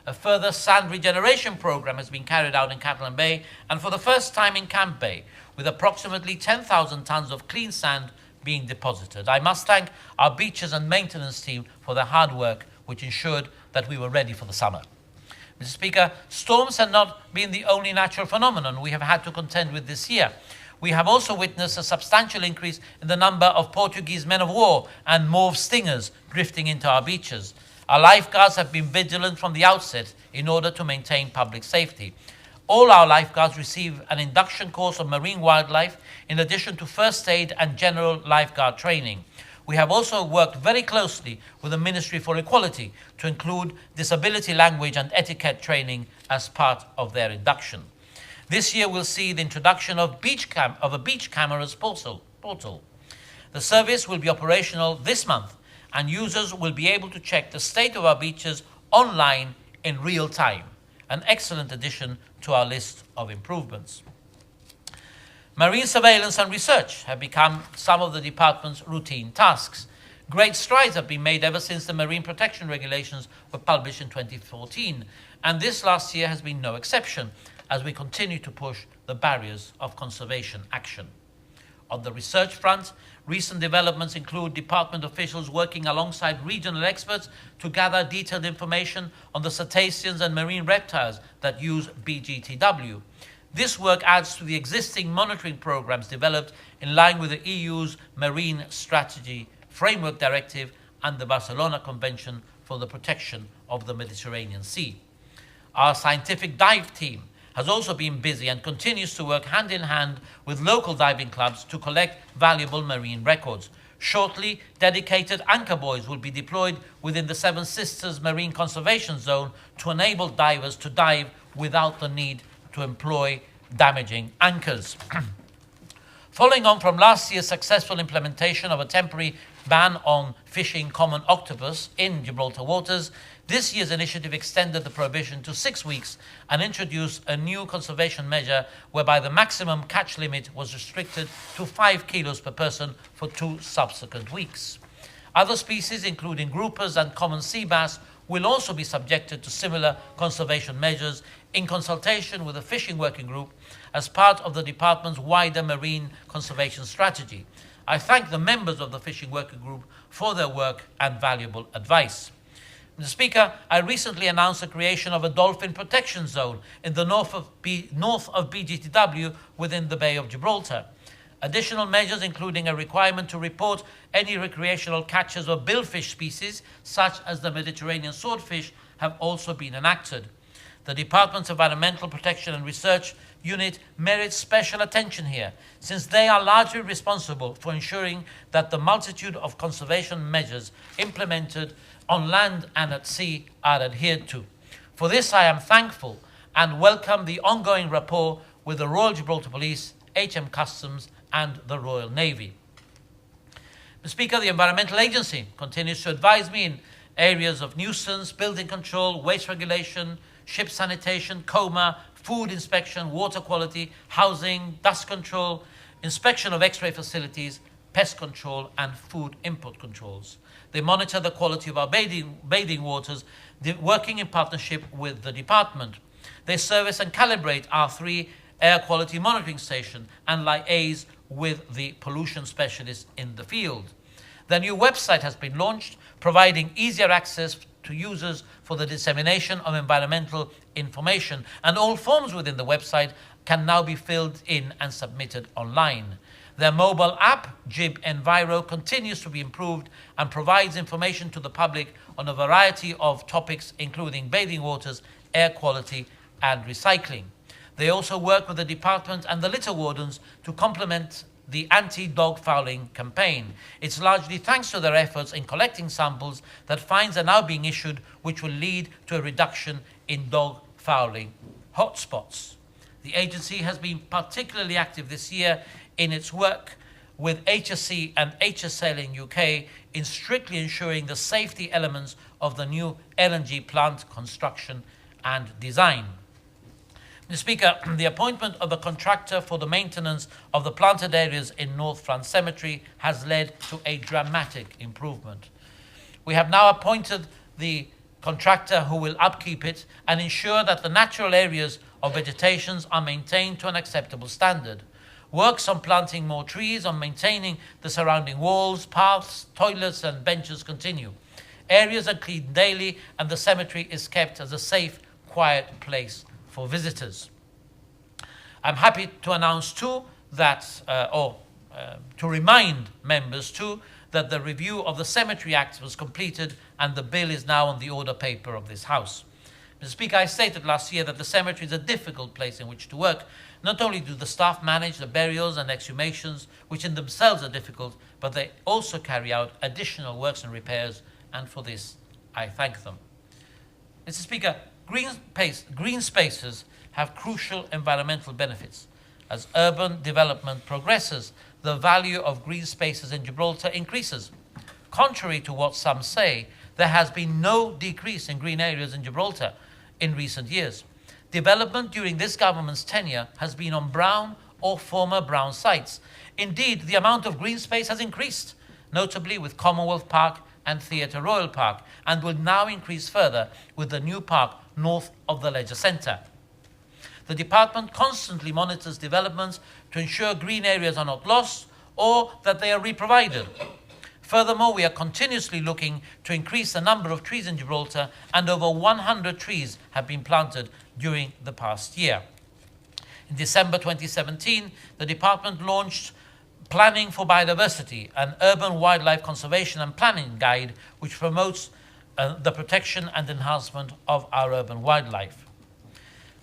A further sand regeneration program has been carried out in Catalan Bay, and for the first time in Camp Bay, with approximately 10,000 tons of clean sand being deposited. I must thank our beaches and maintenance team for their hard work, which ensured that we were ready for the summer. Mr. Speaker, storms have not been the only natural phenomenon we have had to contend with this year. We have also witnessed a substantial increase in the number of Portuguese men of war and Morve stingers drifting into our beaches. Our lifeguards have been vigilant from the outset in order to maintain public safety. All our lifeguards receive an induction course on marine wildlife in addition to first aid and general lifeguard training. We have also worked very closely with the Ministry for Equality to include disability language and etiquette training as part of their induction. This year we'll see the introduction of a beach cameras portal. The service will be operational this month, and users will be able to check the state of our beaches online in real time. An excellent addition to our list of improvements. Marine surveillance and research have become some of the department's routine tasks. Great strides have been made ever since the marine protection regulations were published in 2014, and this last year has been no exception as we continue to push the barriers of conservation action. On the research front, recent developments include department officials working alongside regional experts to gather detailed information on the cetaceans and marine reptiles that use BGTW. This work adds to the existing monitoring programs developed in line with the EU's Marine Strategy Framework Directive and the Barcelona Convention for the Protection of the Mediterranean Sea. Our scientific dive team has also been busy and continues to work hand in hand with local diving clubs to collect valuable marine records. Shortly, dedicated anchor buoys will be deployed within the Seven Sisters Marine Conservation Zone to enable divers to dive without the need to employ damaging anchors. Following on from last year's successful implementation of a temporary ban on fishing common octopus in Gibraltar waters, this year's initiative extended the prohibition to 6 weeks and introduced a new conservation measure whereby the maximum catch limit was restricted to 5 kilos per person for 2 subsequent weeks. Other species, including groupers and common sea bass, will also be subjected to similar conservation measures in consultation with the Fishing Working Group as part of the department's wider marine conservation strategy. I thank the members of the Fishing Working Group for their work and valuable advice. Mr. Speaker, I recently announced the creation of a dolphin protection zone in the north of BGTW within the Bay of Gibraltar. Additional measures, including a requirement to report any recreational catches of billfish species, such as the Mediterranean swordfish, have also been enacted. The Department's Environmental Protection and Research Unit merits special attention here, since they are largely responsible for ensuring that the multitude of conservation measures implemented on land and at sea are adhered to. For this, I am thankful and welcome the ongoing rapport with the Royal Gibraltar Police, HM Customs, and the Royal Navy. Mr. Speaker, the Environmental Agency continues to advise me in areas of nuisance, building control, waste regulation, ship sanitation, coma, food inspection, water quality, housing, dust control, inspection of X-ray facilities, pest control, and food import controls. They monitor the quality of our bathing waters, working in partnership with the department. They service and calibrate our 3 air quality monitoring stations and liaise with the pollution specialists in the field. The new website has been launched, providing easier access to users for the dissemination of environmental information, and all forms within the website can now be filled in and submitted online. Their mobile app, Gib Enviro, continues to be improved and provides information to the public on a variety of topics, including bathing waters, air quality, and recycling. They also work with the department and the litter wardens to complement the anti-dog fouling campaign. It's largely thanks to their efforts in collecting samples that fines are now being issued, which will lead to a reduction in dog fouling hotspots. The agency has been particularly active this year in its work with HSC and HSL in UK in strictly ensuring the safety elements of the new LNG plant construction and design. Mr. Speaker, the appointment of the contractor for the maintenance of the planted areas in North France Cemetery has led to a dramatic improvement. We have now appointed the contractor who will upkeep it and ensure that the natural areas of vegetations are maintained to an acceptable standard. Works on planting more trees, on maintaining the surrounding walls, paths, toilets and benches continue. Areas are cleaned daily and the cemetery is kept as a safe, quiet place for visitors. I'm happy to announce too that, to remind members too, that the review of the Cemetery Act was completed and the bill is now on the order paper of this House. Mr. Speaker, I stated last year that the cemetery is a difficult place in which to work. Not only do the staff manage the burials and exhumations, which in themselves are difficult, but they also carry out additional works and repairs, and for this I thank them. Mr. Speaker, green spaces have crucial environmental benefits. As urban development progresses, the value of green spaces in Gibraltar increases. Contrary to what some say, there has been no decrease in green areas in Gibraltar in recent years. Development during this government's tenure has been on brown or former brown sites. Indeed, the amount of green space has increased, notably with Commonwealth Park and Theatre Royal Park, and will now increase further with the new park north of the Leisure Centre. The department constantly monitors developments to ensure green areas are not lost or that they are reprovided. Furthermore, we are continuously looking to increase the number of trees in Gibraltar, and over 100 trees have been planted during the past year. In December 2017, the department launched Planning for Biodiversity, an urban wildlife conservation and planning guide which promotes the protection and enhancement of our urban wildlife.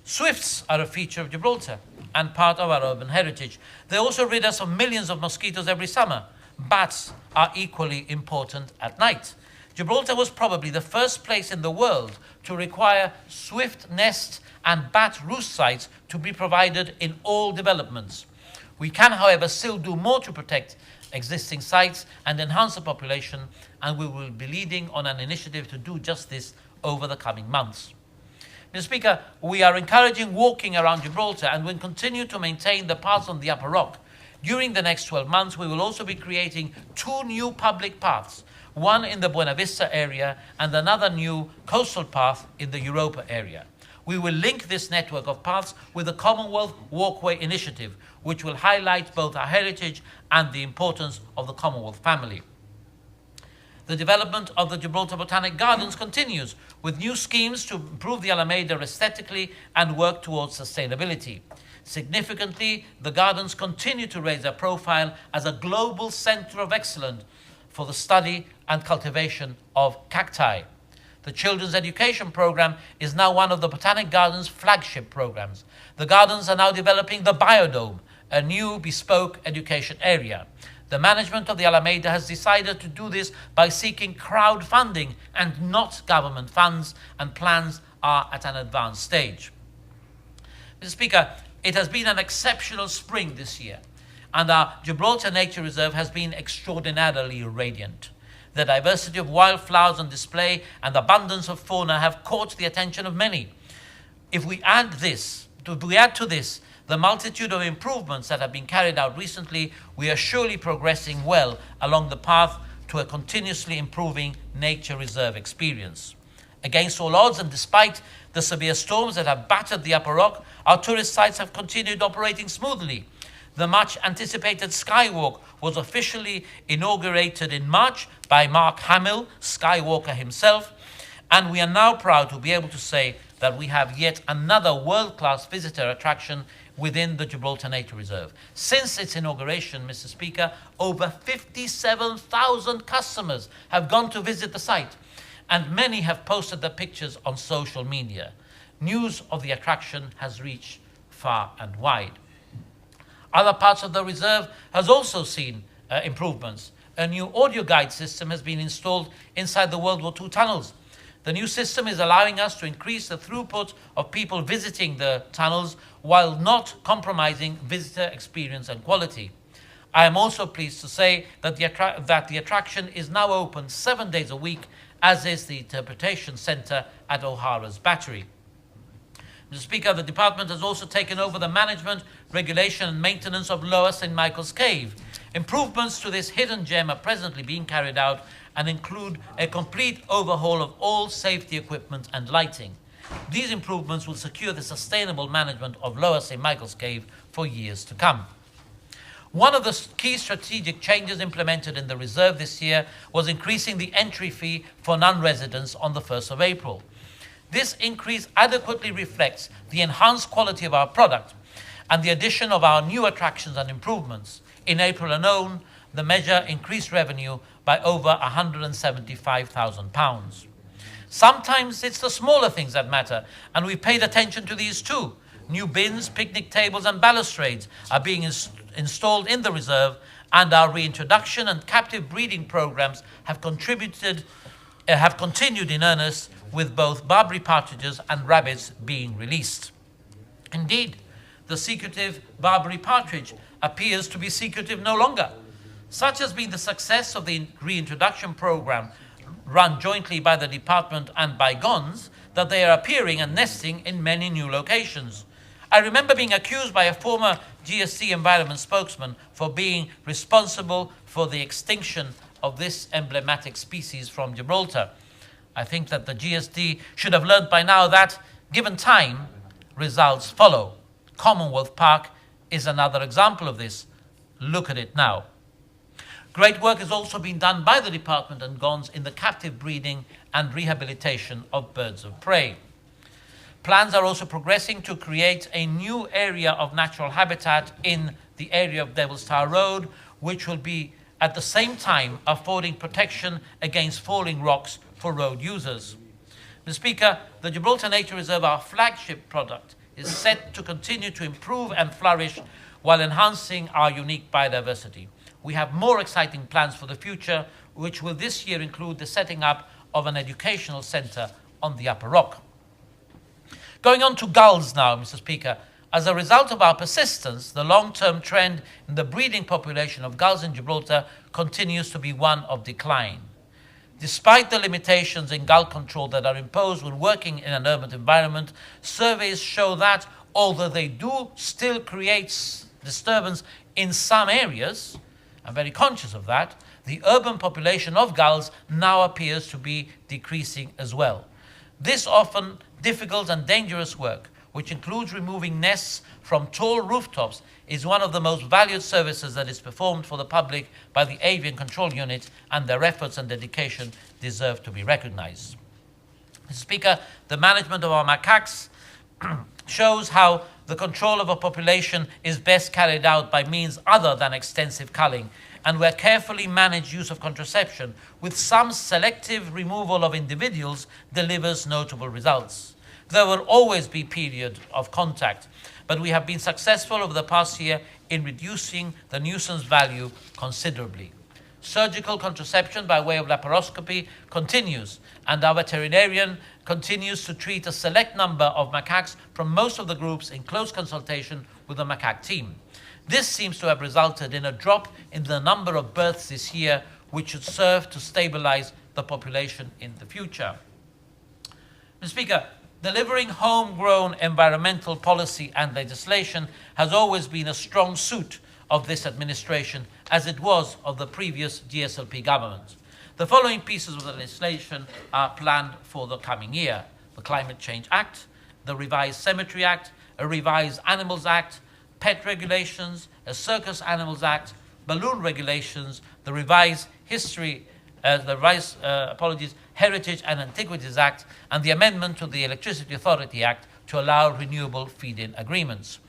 Swifts are a feature of Gibraltar and part of our urban heritage. They also rid us of millions of mosquitoes every summer. Bats are equally important at night. Gibraltar was probably the first place in the world to require swift nest and bat roost sites to be provided in all developments. We can, however, still do more to protect existing sites and enhance the population, and we will be leading on an initiative to do just this over the coming months. Mr. Speaker, we are encouraging walking around Gibraltar and will continue to maintain the paths on the Upper Rock. During the next 12 months, we will also be creating 2 new public paths, one in the Buena Vista area and another new coastal path in the Europa area. We will link this network of paths with the Commonwealth Walkway Initiative, which will highlight both our heritage and the importance of the Commonwealth family. The development of the Gibraltar Botanic Gardens continues, with new schemes to improve the Alameda aesthetically and work towards sustainability. Significantly, the gardens continue to raise their profile as a global centre of excellence for the study and cultivation of cacti. The Children's Education Programme is now one of the Botanic Gardens' flagship programs. The gardens are now developing the Biodome, a new bespoke education area. The management of the Alameda has decided to do this by seeking crowdfunding and not government funds, and plans are at an advanced stage. Mr. Speaker, it has been an exceptional spring this year, and our Gibraltar Nature Reserve has been extraordinarily radiant. The diversity of wildflowers on display and abundance of fauna have caught the attention of many. If we add to this the multitude of improvements that have been carried out recently, we are surely progressing well along the path to a continuously improving nature reserve experience. Against all odds and despite the severe storms that have battered the Upper Rock, our tourist sites have continued operating smoothly. The much anticipated Skywalk was officially inaugurated in March by Mark Hamill, Skywalker himself, and we are now proud to be able to say that we have yet another world-class visitor attraction within the Gibraltar Nature Reserve. Since its inauguration, Mr. Speaker, over 57,000 customers have gone to visit the site, and many have posted their pictures on social media. News of the attraction has reached far and wide. Other parts of the reserve has also seen improvements. A new audio guide system has been installed inside the World War II tunnels. The new system is allowing us to increase the throughput of people visiting the tunnels while not compromising visitor experience and quality. I am also pleased to say that the attraction is now open 7 days a week, as is the Interpretation Centre at O'Hara's Battery. Mr. Speaker, the department has also taken over the management, regulation and maintenance of Lower St. Michael's Cave. Improvements to this hidden gem are presently being carried out and include a complete overhaul of all safety equipment and lighting. These improvements will secure the sustainable management of Lower St. Michael's Cave for years to come. One of the key strategic changes implemented in the reserve this year was increasing the entry fee for non-residents on the 1st of April. This increase adequately reflects the enhanced quality of our product and the addition of our new attractions and improvements. In April alone, the measure increased revenue by over £175,000. Sometimes it's the smaller things that matter, and we've paid attention to these too. New bins, picnic tables and balustrades are being installed in the reserve, and our reintroduction and captive breeding programs have continued in earnest, with both Barbary partridges and rabbits being released. Indeed, the secretive Barbary partridge appears to be secretive no longer. Such has been the success of the reintroduction program run jointly by the department and by GONS that they are appearing and nesting in many new locations. I remember being accused by a former GST environment spokesman for being responsible for the extinction of this emblematic species from Gibraltar. I think that the GST should have learned by now that, given time, results follow. Commonwealth Park is another example of this. Look at it now. Great work has also been done by the department and GONS in the captive breeding and rehabilitation of birds of prey. Plans are also progressing to create a new area of natural habitat in the area of Devil's Tower Road, which will be at the same time affording protection against falling rocks for road users. Mr. Speaker, the Gibraltar Nature Reserve, our flagship product, is set to continue to improve and flourish while enhancing our unique biodiversity. We have more exciting plans for the future, which will this year include the setting up of an educational centre on the Upper Rock. Going on to gulls now, Mr. Speaker. As a result of our persistence, the long-term trend in the breeding population of gulls in Gibraltar continues to be one of decline. Despite the limitations in gull control that are imposed when working in an urban environment, surveys show that, although they do still create disturbance in some areas, I'm very conscious of that, the urban population of gulls now appears to be decreasing as well. This often difficult and dangerous work, which includes removing nests from tall rooftops, is one of the most valued services that is performed for the public by the Avian Control Unit, and their efforts and dedication deserve to be recognized. Mr. Speaker, the management of our macaques shows how the control of a population is best carried out by means other than extensive culling, and where carefully managed use of contraception with some selective removal of individuals delivers notable results. There will always be periods of contact, but we have been successful over the past year in reducing the nuisance value considerably. Surgical contraception by way of laparoscopy continues, and our veterinarian continues to treat a select number of macaques from most of the groups in close consultation with the macaque team. This seems to have resulted in a drop in the number of births this year, which should serve to stabilize the population in the future. Mr. Speaker, delivering homegrown environmental policy and legislation has always been a strong suit of this administration, as it was of the previous GSLP government. The following pieces of legislation are planned for the coming year: the Climate Change Act, the revised Cemetery Act, a revised Animals Act, pet regulations, a Circus Animals Act, balloon regulations, the revised Heritage and Antiquities Act, and the amendment to the Electricity Authority Act to allow renewable feed-in agreements.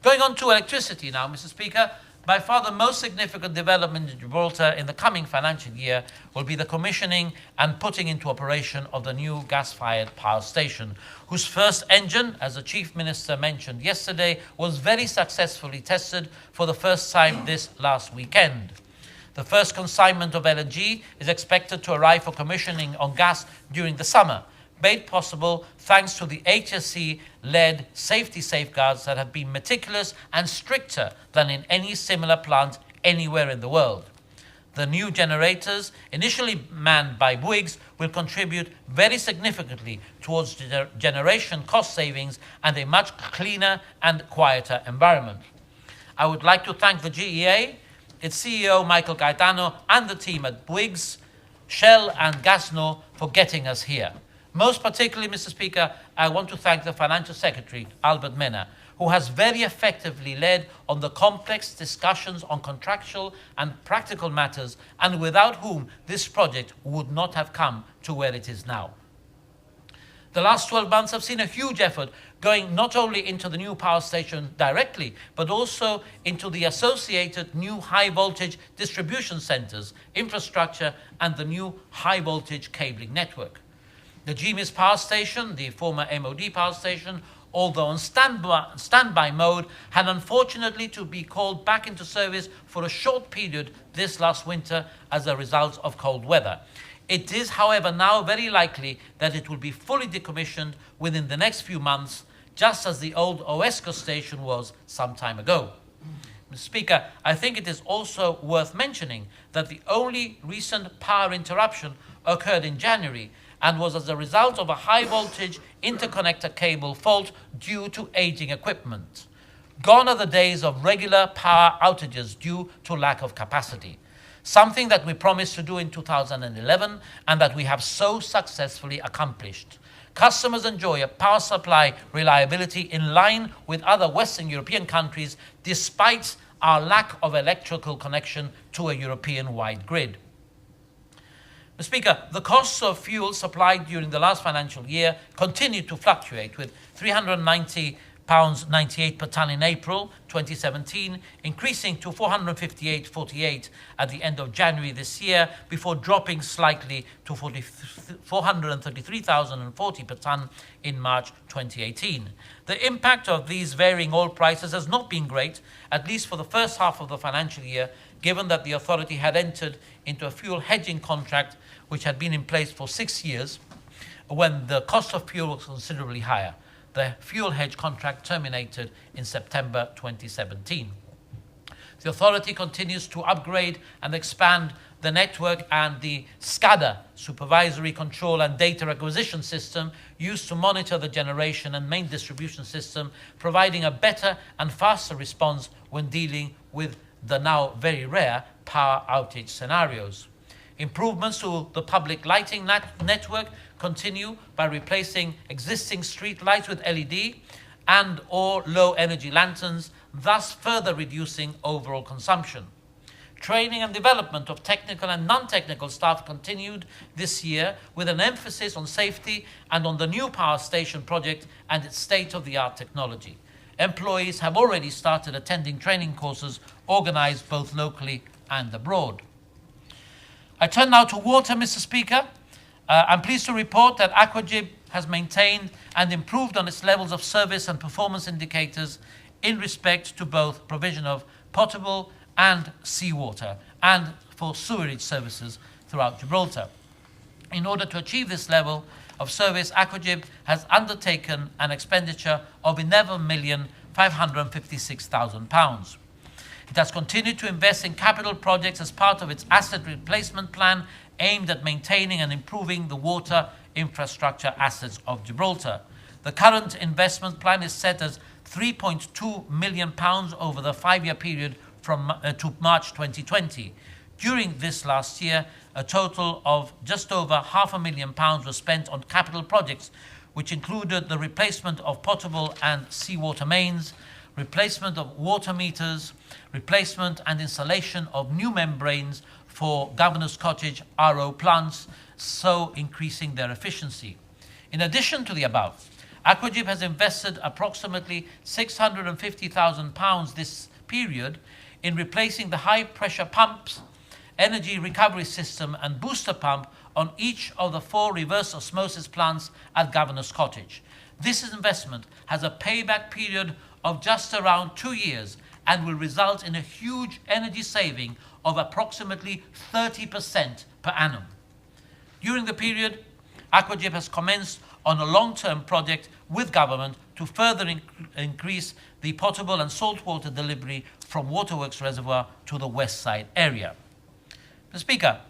Going on to electricity now, Mr. Speaker, by far the most significant development in Gibraltar in the coming financial year will be the commissioning and putting into operation of the new gas-fired power station, whose first engine, as the Chief Minister mentioned yesterday, was very successfully tested for the first time this last weekend. The first consignment of LNG is expected to arrive for commissioning on gas during the summer, made possible thanks to the HSE-led safety safeguards that have been meticulous and stricter than in any similar plant anywhere in the world. The new generators, initially manned by Bouygues, will contribute very significantly towards generation cost savings and a much cleaner and quieter environment. I would like to thank the GEA, its CEO Michael Gaetano, and the team at Bouygues, Shell and Gasno for getting us here. Most particularly, Mr. Speaker, I want to thank the Financial Secretary, Albert Mena, who has very effectively led on the complex discussions on contractual and practical matters, and without whom this project would not have come to where it is now. The last 12 months have seen a huge effort going not only into the new power station directly, but also into the associated new high voltage distribution centres, infrastructure, and the new high voltage cabling network. The GMIS power station, the former MOD power station, although on standby mode, had unfortunately to be called back into service for a short period this last winter as a result of cold weather. It is, however, now very likely that it will be fully decommissioned within the next few months, just as the old OESCO station was some time ago. Mr. Speaker, I think it is also worth mentioning that the only recent power interruption occurred in January and was as a result of a high voltage interconnector cable fault due to aging equipment. Gone are the days of regular power outages due to lack of capacity, something that we promised to do in 2011 and that we have so successfully accomplished. Customers enjoy a power supply reliability in line with other Western European countries despite our lack of electrical connection to a European-wide grid. Mr. Speaker, the costs of fuel supplied during the last financial year continued to fluctuate, with £390.98 per tonne in April 2017, increasing to £458.48 at the end of January this year, before dropping slightly to £433,040 per tonne in March 2018. The impact of these varying oil prices has not been great, at least for the first half of the financial year, given that the authority had entered into a fuel hedging contract which had been in place for 6 years when the cost of fuel was considerably higher. The fuel hedge contract terminated in September 2017. The authority continues to upgrade and expand the network and the SCADA, Supervisory Control and Data Acquisition System, used to monitor the generation and main distribution system, providing a better and faster response when dealing with the now very rare power outage scenarios. Improvements to the public lighting network continue by replacing existing street lights with LED and or low energy lanterns, thus further reducing overall consumption. Training and development of technical and non-technical staff continued this year, with an emphasis on safety and on the new power station project and its state-of-the-art technology. Employees have already started attending training courses organised both locally and abroad. I turn now to water, Mr. Speaker. I'm pleased to report that Aquagib has maintained and improved on its levels of service and performance indicators in respect to both provision of potable and seawater and for sewerage services throughout Gibraltar. In order to achieve this level of service, Aquagib has undertaken an expenditure of £11,556,000. It has continued to invest in capital projects as part of its asset replacement plan aimed at maintaining and improving the water infrastructure assets of Gibraltar. The current investment plan is set as £3.2 million over the 5-year period from to March 2020. During this last year, a total of just over £500,000 was spent on capital projects, which included the replacement of potable and seawater mains, replacement of water meters, replacement and installation of new membranes for Governor's Cottage RO plants, so increasing their efficiency. In addition to the above, Aquagib has invested approximately £650,000 this period in replacing the high-pressure pumps, energy recovery system and booster pump on each of the 4 reverse osmosis plants at Governor's Cottage. This investment has a payback period of just around 2 years and will result in a huge energy saving of approximately 30% per annum. During the period, Aquagib has commenced on a long-term project with government to further increase the potable and saltwater delivery from Waterworks Reservoir to the West Side area. Mr. Speaker,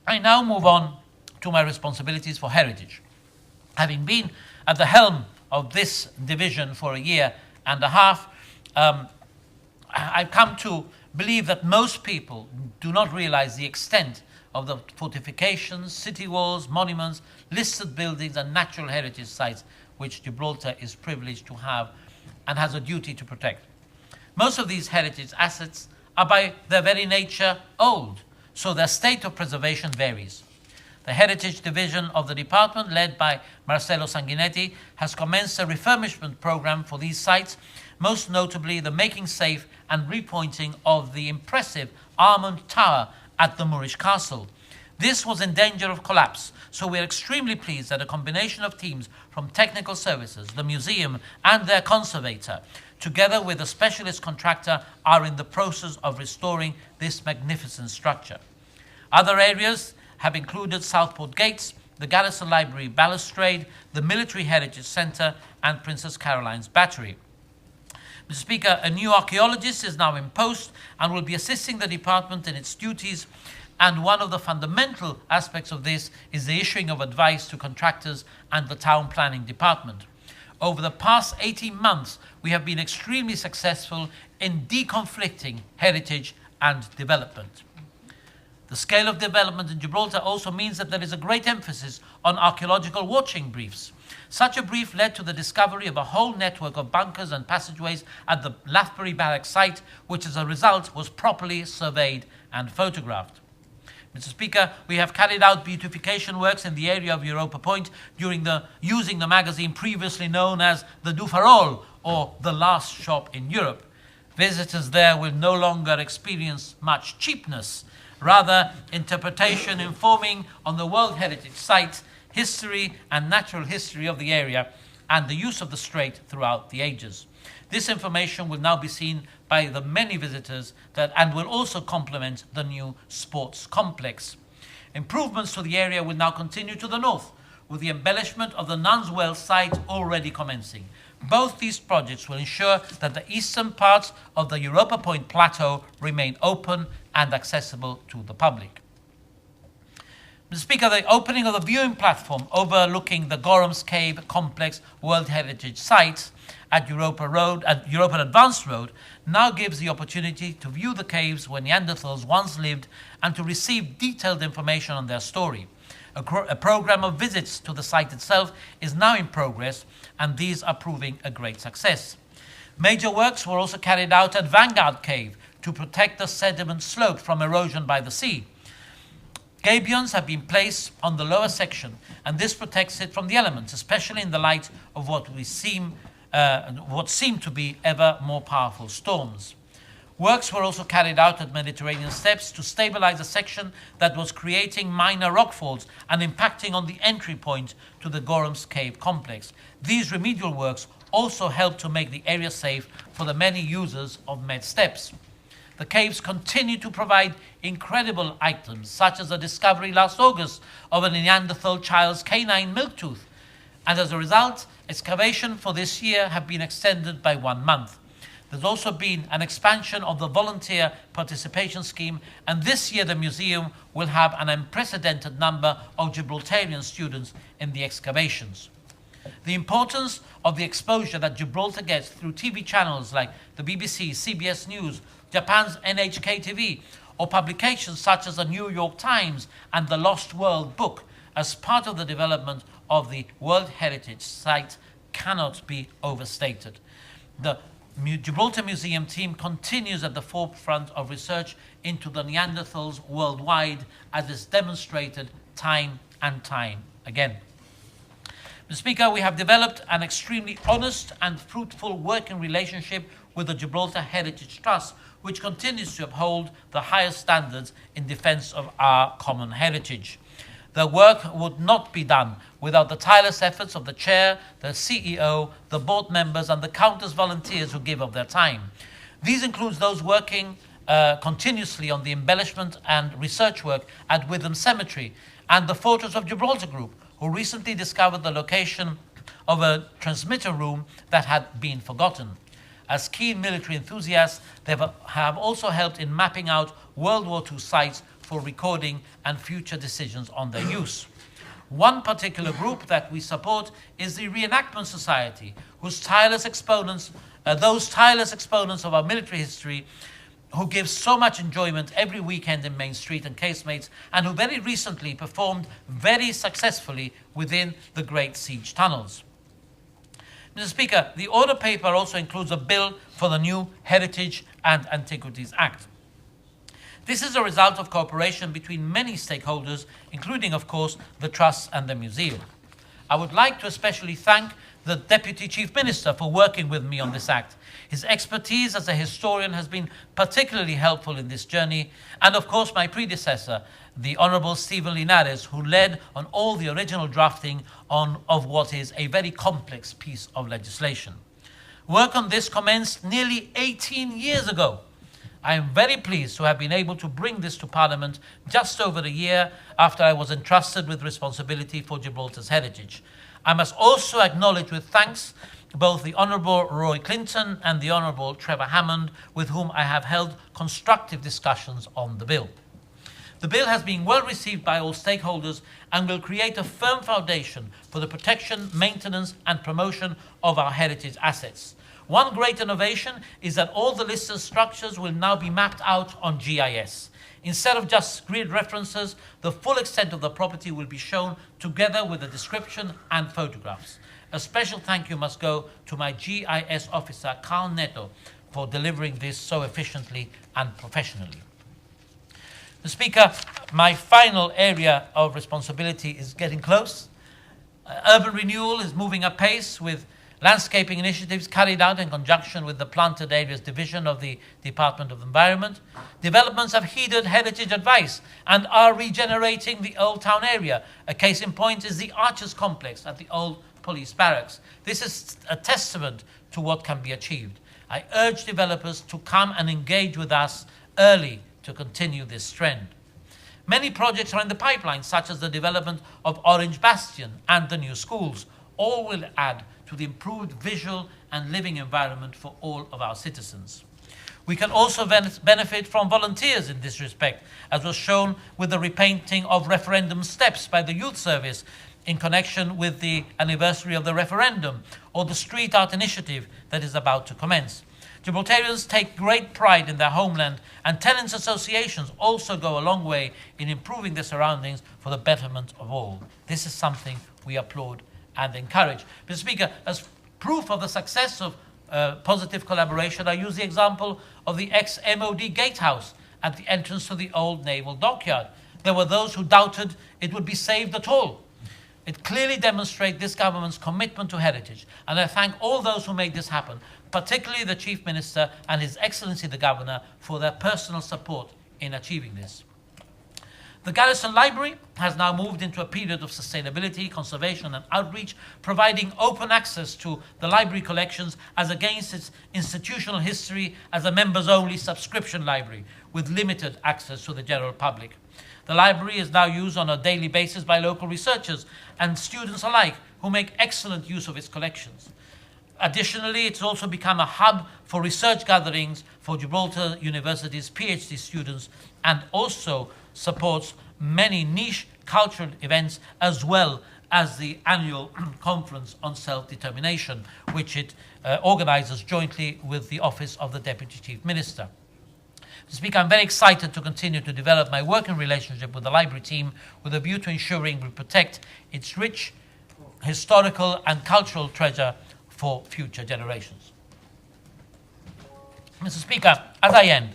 I now move on to my responsibilities for heritage. Having been at the helm of this division for a year and a half, I've come to believe that most people do not realize the extent of the fortifications, city walls, monuments, listed buildings and natural heritage sites which Gibraltar is privileged to have and has a duty to protect. Most of these heritage assets are by their very nature old, so their state of preservation varies. the Heritage Division of the department, led by Marcello Sanguinetti, has commenced a refurbishment program for these sites, most notably the making safe and repointing of the impressive armoured tower at the Moorish castle. This was in danger of collapse, so we are extremely pleased that a combination of teams from technical services, the museum and their conservator, together with a specialist contractor, are in the process of restoring this magnificent structure. Other areas have included Southport Gates, the Garrison Library Balustrade, the Military Heritage Centre and Princess Caroline's Battery. Mr. Speaker, a new archaeologist is now in post and will be assisting the department in its duties, and one of the fundamental aspects of this is the issuing of advice to contractors and the town planning department. Over the past 18 months, we have been extremely successful in deconflicting heritage and development. The scale of development in Gibraltar also means that there is a great emphasis on archaeological watching briefs. Such a brief led to the discovery of a whole network of bunkers and passageways at the Lathbury Barracks site, which as a result was properly surveyed and photographed. Mr. Speaker, we have carried out beautification works in the area of Europa Point using the magazine previously known as the Du Farol, or the last shop in Europe. Visitors there will no longer experience much cheapness, rather interpretation informing on the World Heritage Site, history and natural history of the area, and the use of the strait throughout the ages. This information will now be seen by the many visitors and will also complement the new sports complex. Improvements to the area will now continue to the north, with the embellishment of the Nuns' Well site already commencing. Both these projects will ensure that the eastern parts of the Europa Point Plateau remain open and accessible to the public. Mr. Speaker, the opening of the viewing platform overlooking the Gorham's Cave Complex World Heritage Site at Europa Advanced Road now gives the opportunity to view the caves where Neanderthals once lived and to receive detailed information on their story. A program of visits to the site itself is now in progress, and these are proving a great success. Major works were also carried out at Vanguard Cave to protect the sediment slope from erosion by the sea. Gabions have been placed on the lower section, and this protects it from the elements, especially in the light of what seem to be ever more powerful storms. Works were also carried out at Mediterranean Steps to stabilize a section that was creating minor rockfalls and impacting on the entry point to the Gorham's Cave complex. These remedial works also helped to make the area safe for the many users of Med Steps. The caves continue to provide incredible items, such as the discovery last August of a Neanderthal child's canine milk tooth, and as a result, excavation for this year have been extended by 1 month. There's also been an expansion of the volunteer participation scheme, and this year the museum will have an unprecedented number of Gibraltarian students in the excavations. The importance of the exposure that Gibraltar gets through TV channels like the BBC, CBS News, Japan's NHK TV, or publications such as the New York Times and the Lost World book as part of the development of the World Heritage Site cannot be overstated. The Gibraltar Museum team continues at the forefront of research into the Neanderthals worldwide, as is demonstrated time and time again. Mr. Speaker, we have developed an extremely honest and fruitful working relationship with the Gibraltar Heritage Trust, which continues to uphold the highest standards in defence of our common heritage. The work would not be done without the tireless efforts of the chair, the CEO, the board members, and the countless volunteers who give of their time. These include those working continuously on the embellishment and research work at Witham Cemetery, and the Fortress of Gibraltar Group, who recently discovered the location of a transmitter room that had been forgotten. As keen military enthusiasts, they have also helped in mapping out World War II sites for recording and future decisions on their use. One particular group that we support is the Reenactment Society, whose tireless exponents, those tireless exponents of our military history, who give so much enjoyment every weekend in Main Street and Casemates, and who very recently performed very successfully within the Great Siege Tunnels. Mr. Speaker, the order paper also includes a bill for the new Heritage and Antiquities Act. This is a result of cooperation between many stakeholders, including, of course, the Trust and the Museum. I would like to especially thank the Deputy Chief Minister for working with me on this act. His expertise as a historian has been particularly helpful in this journey, and of course my predecessor, the Honourable Stephen Linares, who led on all the original drafting of what is a very complex piece of legislation. Work on this commenced nearly 18 years ago. I am very pleased to have been able to bring this to Parliament just over a year after I was entrusted with responsibility for Gibraltar's heritage. I must also acknowledge with thanks both the Honourable Roy Clinton and the Honourable Trevor Hammond, with whom I have held constructive discussions on the bill. The bill has been well received by all stakeholders and will create a firm foundation for the protection, maintenance and promotion of our heritage assets. One great innovation is that all the listed structures will now be mapped out on GIS. Instead of just grid references, the full extent of the property will be shown together with a description and photographs. A special thank you must go to my GIS officer, Carl Neto, for delivering this so efficiently and professionally. Mr. Speaker, my final area of responsibility is getting close. Urban renewal is moving apace with landscaping initiatives carried out in conjunction with the Planted Areas Division of the Department of Environment. Developments have heeded heritage advice and are regenerating the Old Town area. A case in point is the Archers Complex at the old police barracks. This is a testament to what can be achieved. I urge developers to come and engage with us early to continue this trend. Many projects are in the pipeline, such as the development of Orange Bastion and the new schools. All will add to the improved visual and living environment for all of our citizens. We can also benefit from volunteers in this respect, as was shown with the repainting of referendum steps by the Youth Service in connection with the anniversary of the referendum, or the street art initiative that is about to commence. Gibraltarians take great pride in their homeland, and tenants' associations also go a long way in improving their surroundings for the betterment of all. This is something we applaud and encourage. Mr. Speaker, as proof of the success of positive collaboration, I use the example of the ex-MOD gatehouse at the entrance to the old naval dockyard. There were those who doubted it would be saved at all. It clearly demonstrates this government's commitment to heritage, and I thank all those who made this happen, particularly the Chief Minister and His Excellency the Governor, for their personal support in achieving this. The Garrison Library has now moved into a period of sustainability, conservation and outreach, providing open access to the library collections as against its institutional history as a members-only subscription library with limited access to the general public. The library is now used on a daily basis by local researchers and students alike who make excellent use of its collections. Additionally, it's also become a hub for research gatherings for Gibraltar University's PhD students, and also supports many niche cultural events as well as the annual conference on self-determination, which it organizes jointly with the Office of the Deputy Chief Minister. Mr. Speaker, I'm very excited to continue to develop my working relationship with the library team with a view to ensuring we protect its rich historical and cultural treasure for future generations. Mr. Speaker, as I end,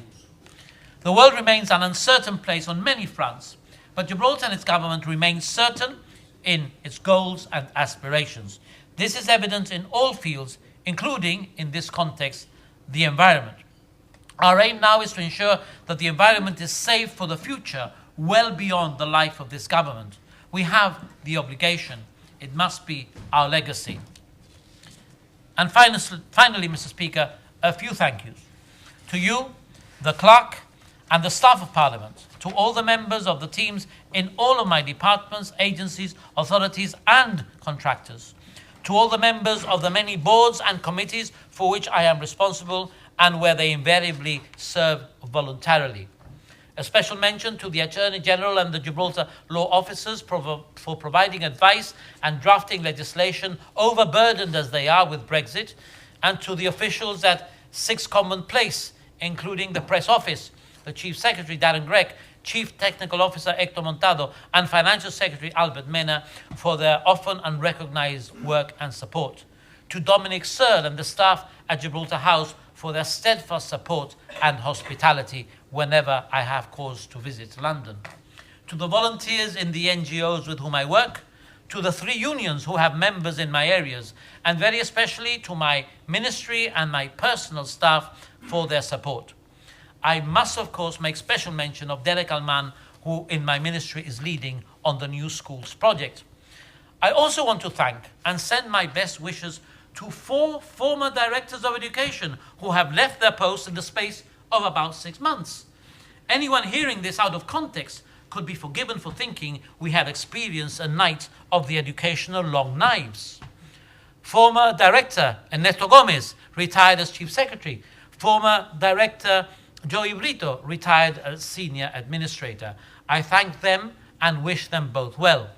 the world remains an uncertain place on many fronts, but Gibraltar and its government remain certain in its goals and aspirations. This is evident in all fields, including, in this context, the environment. Our aim now is to ensure that the environment is safe for the future, well beyond the life of this government. We have the obligation. It must be our legacy. And finally, Mr. Speaker, a few thank yous. To you, the clerk, and the staff of Parliament, to all the members of the teams in all of my departments, agencies, authorities and contractors, to all the members of the many boards and committees for which I am responsible and where they invariably serve voluntarily. A special mention to the Attorney General and the Gibraltar law officers for providing advice and drafting legislation, overburdened as they are with Brexit, and to the officials at Six Common Place, including the Press Office, the Chief Secretary Darren Gregg, Chief Technical Officer Hector Montado, and Financial Secretary Albert Mena for their often unrecognized work and support. To Dominic Searle and the staff at Gibraltar House for their steadfast support and hospitality whenever I have cause to visit London. To the volunteers in the NGOs with whom I work, to the 3 unions who have members in my areas, and very especially to my ministry and my personal staff for their support. I must, of course, make special mention of Derek Alman, who in my ministry is leading on the New Schools project. I also want to thank and send my best wishes to 4 former directors of education who have left their posts in the space of about 6 months. Anyone hearing this out of context could be forgiven for thinking we had experienced a night of the educational long knives. Former director Ernesto Gomez retired as chief secretary. Former director Joey Brito retired as senior administrator. I thank them and wish them both well.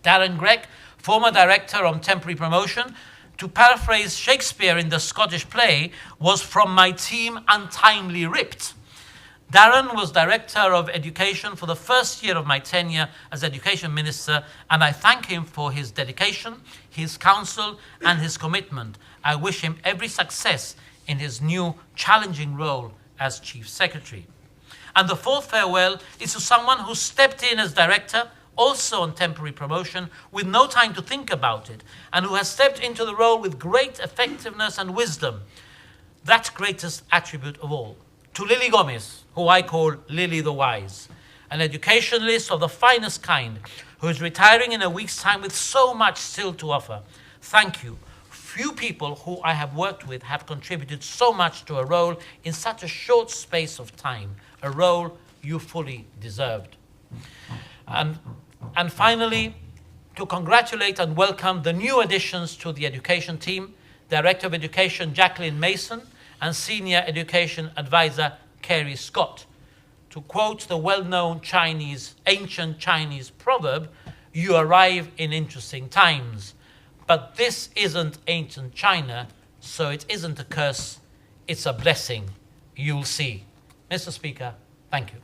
Darren Gregg, former director on temporary promotion, to paraphrase Shakespeare in the Scottish play, was from my team untimely ripped. Darren was Director of Education for the first year of my tenure as Education Minister, and I thank him for his dedication, his counsel, and his commitment. I wish him every success in his new challenging role as Chief Secretary. And the 4th farewell is to someone who stepped in as Director, also on temporary promotion, with no time to think about it, and who has stepped into the role with great effectiveness and wisdom. That greatest attribute of all. To Lily Gomez, who I call Lily the Wise, an educationalist of the finest kind, who is retiring in a week's time with so much still to offer. Thank you. Few people who I have worked with have contributed so much to a role in such a short space of time, a role you fully deserved. And finally, to congratulate and welcome the new additions to the education team, Director of Education Jacqueline Mason and Senior Education Advisor Kerry Scott. To quote the well-known ancient Chinese proverb, you arrive in interesting times. But this isn't ancient China, so it isn't a curse, it's a blessing. You'll see. Mr. Speaker, thank you.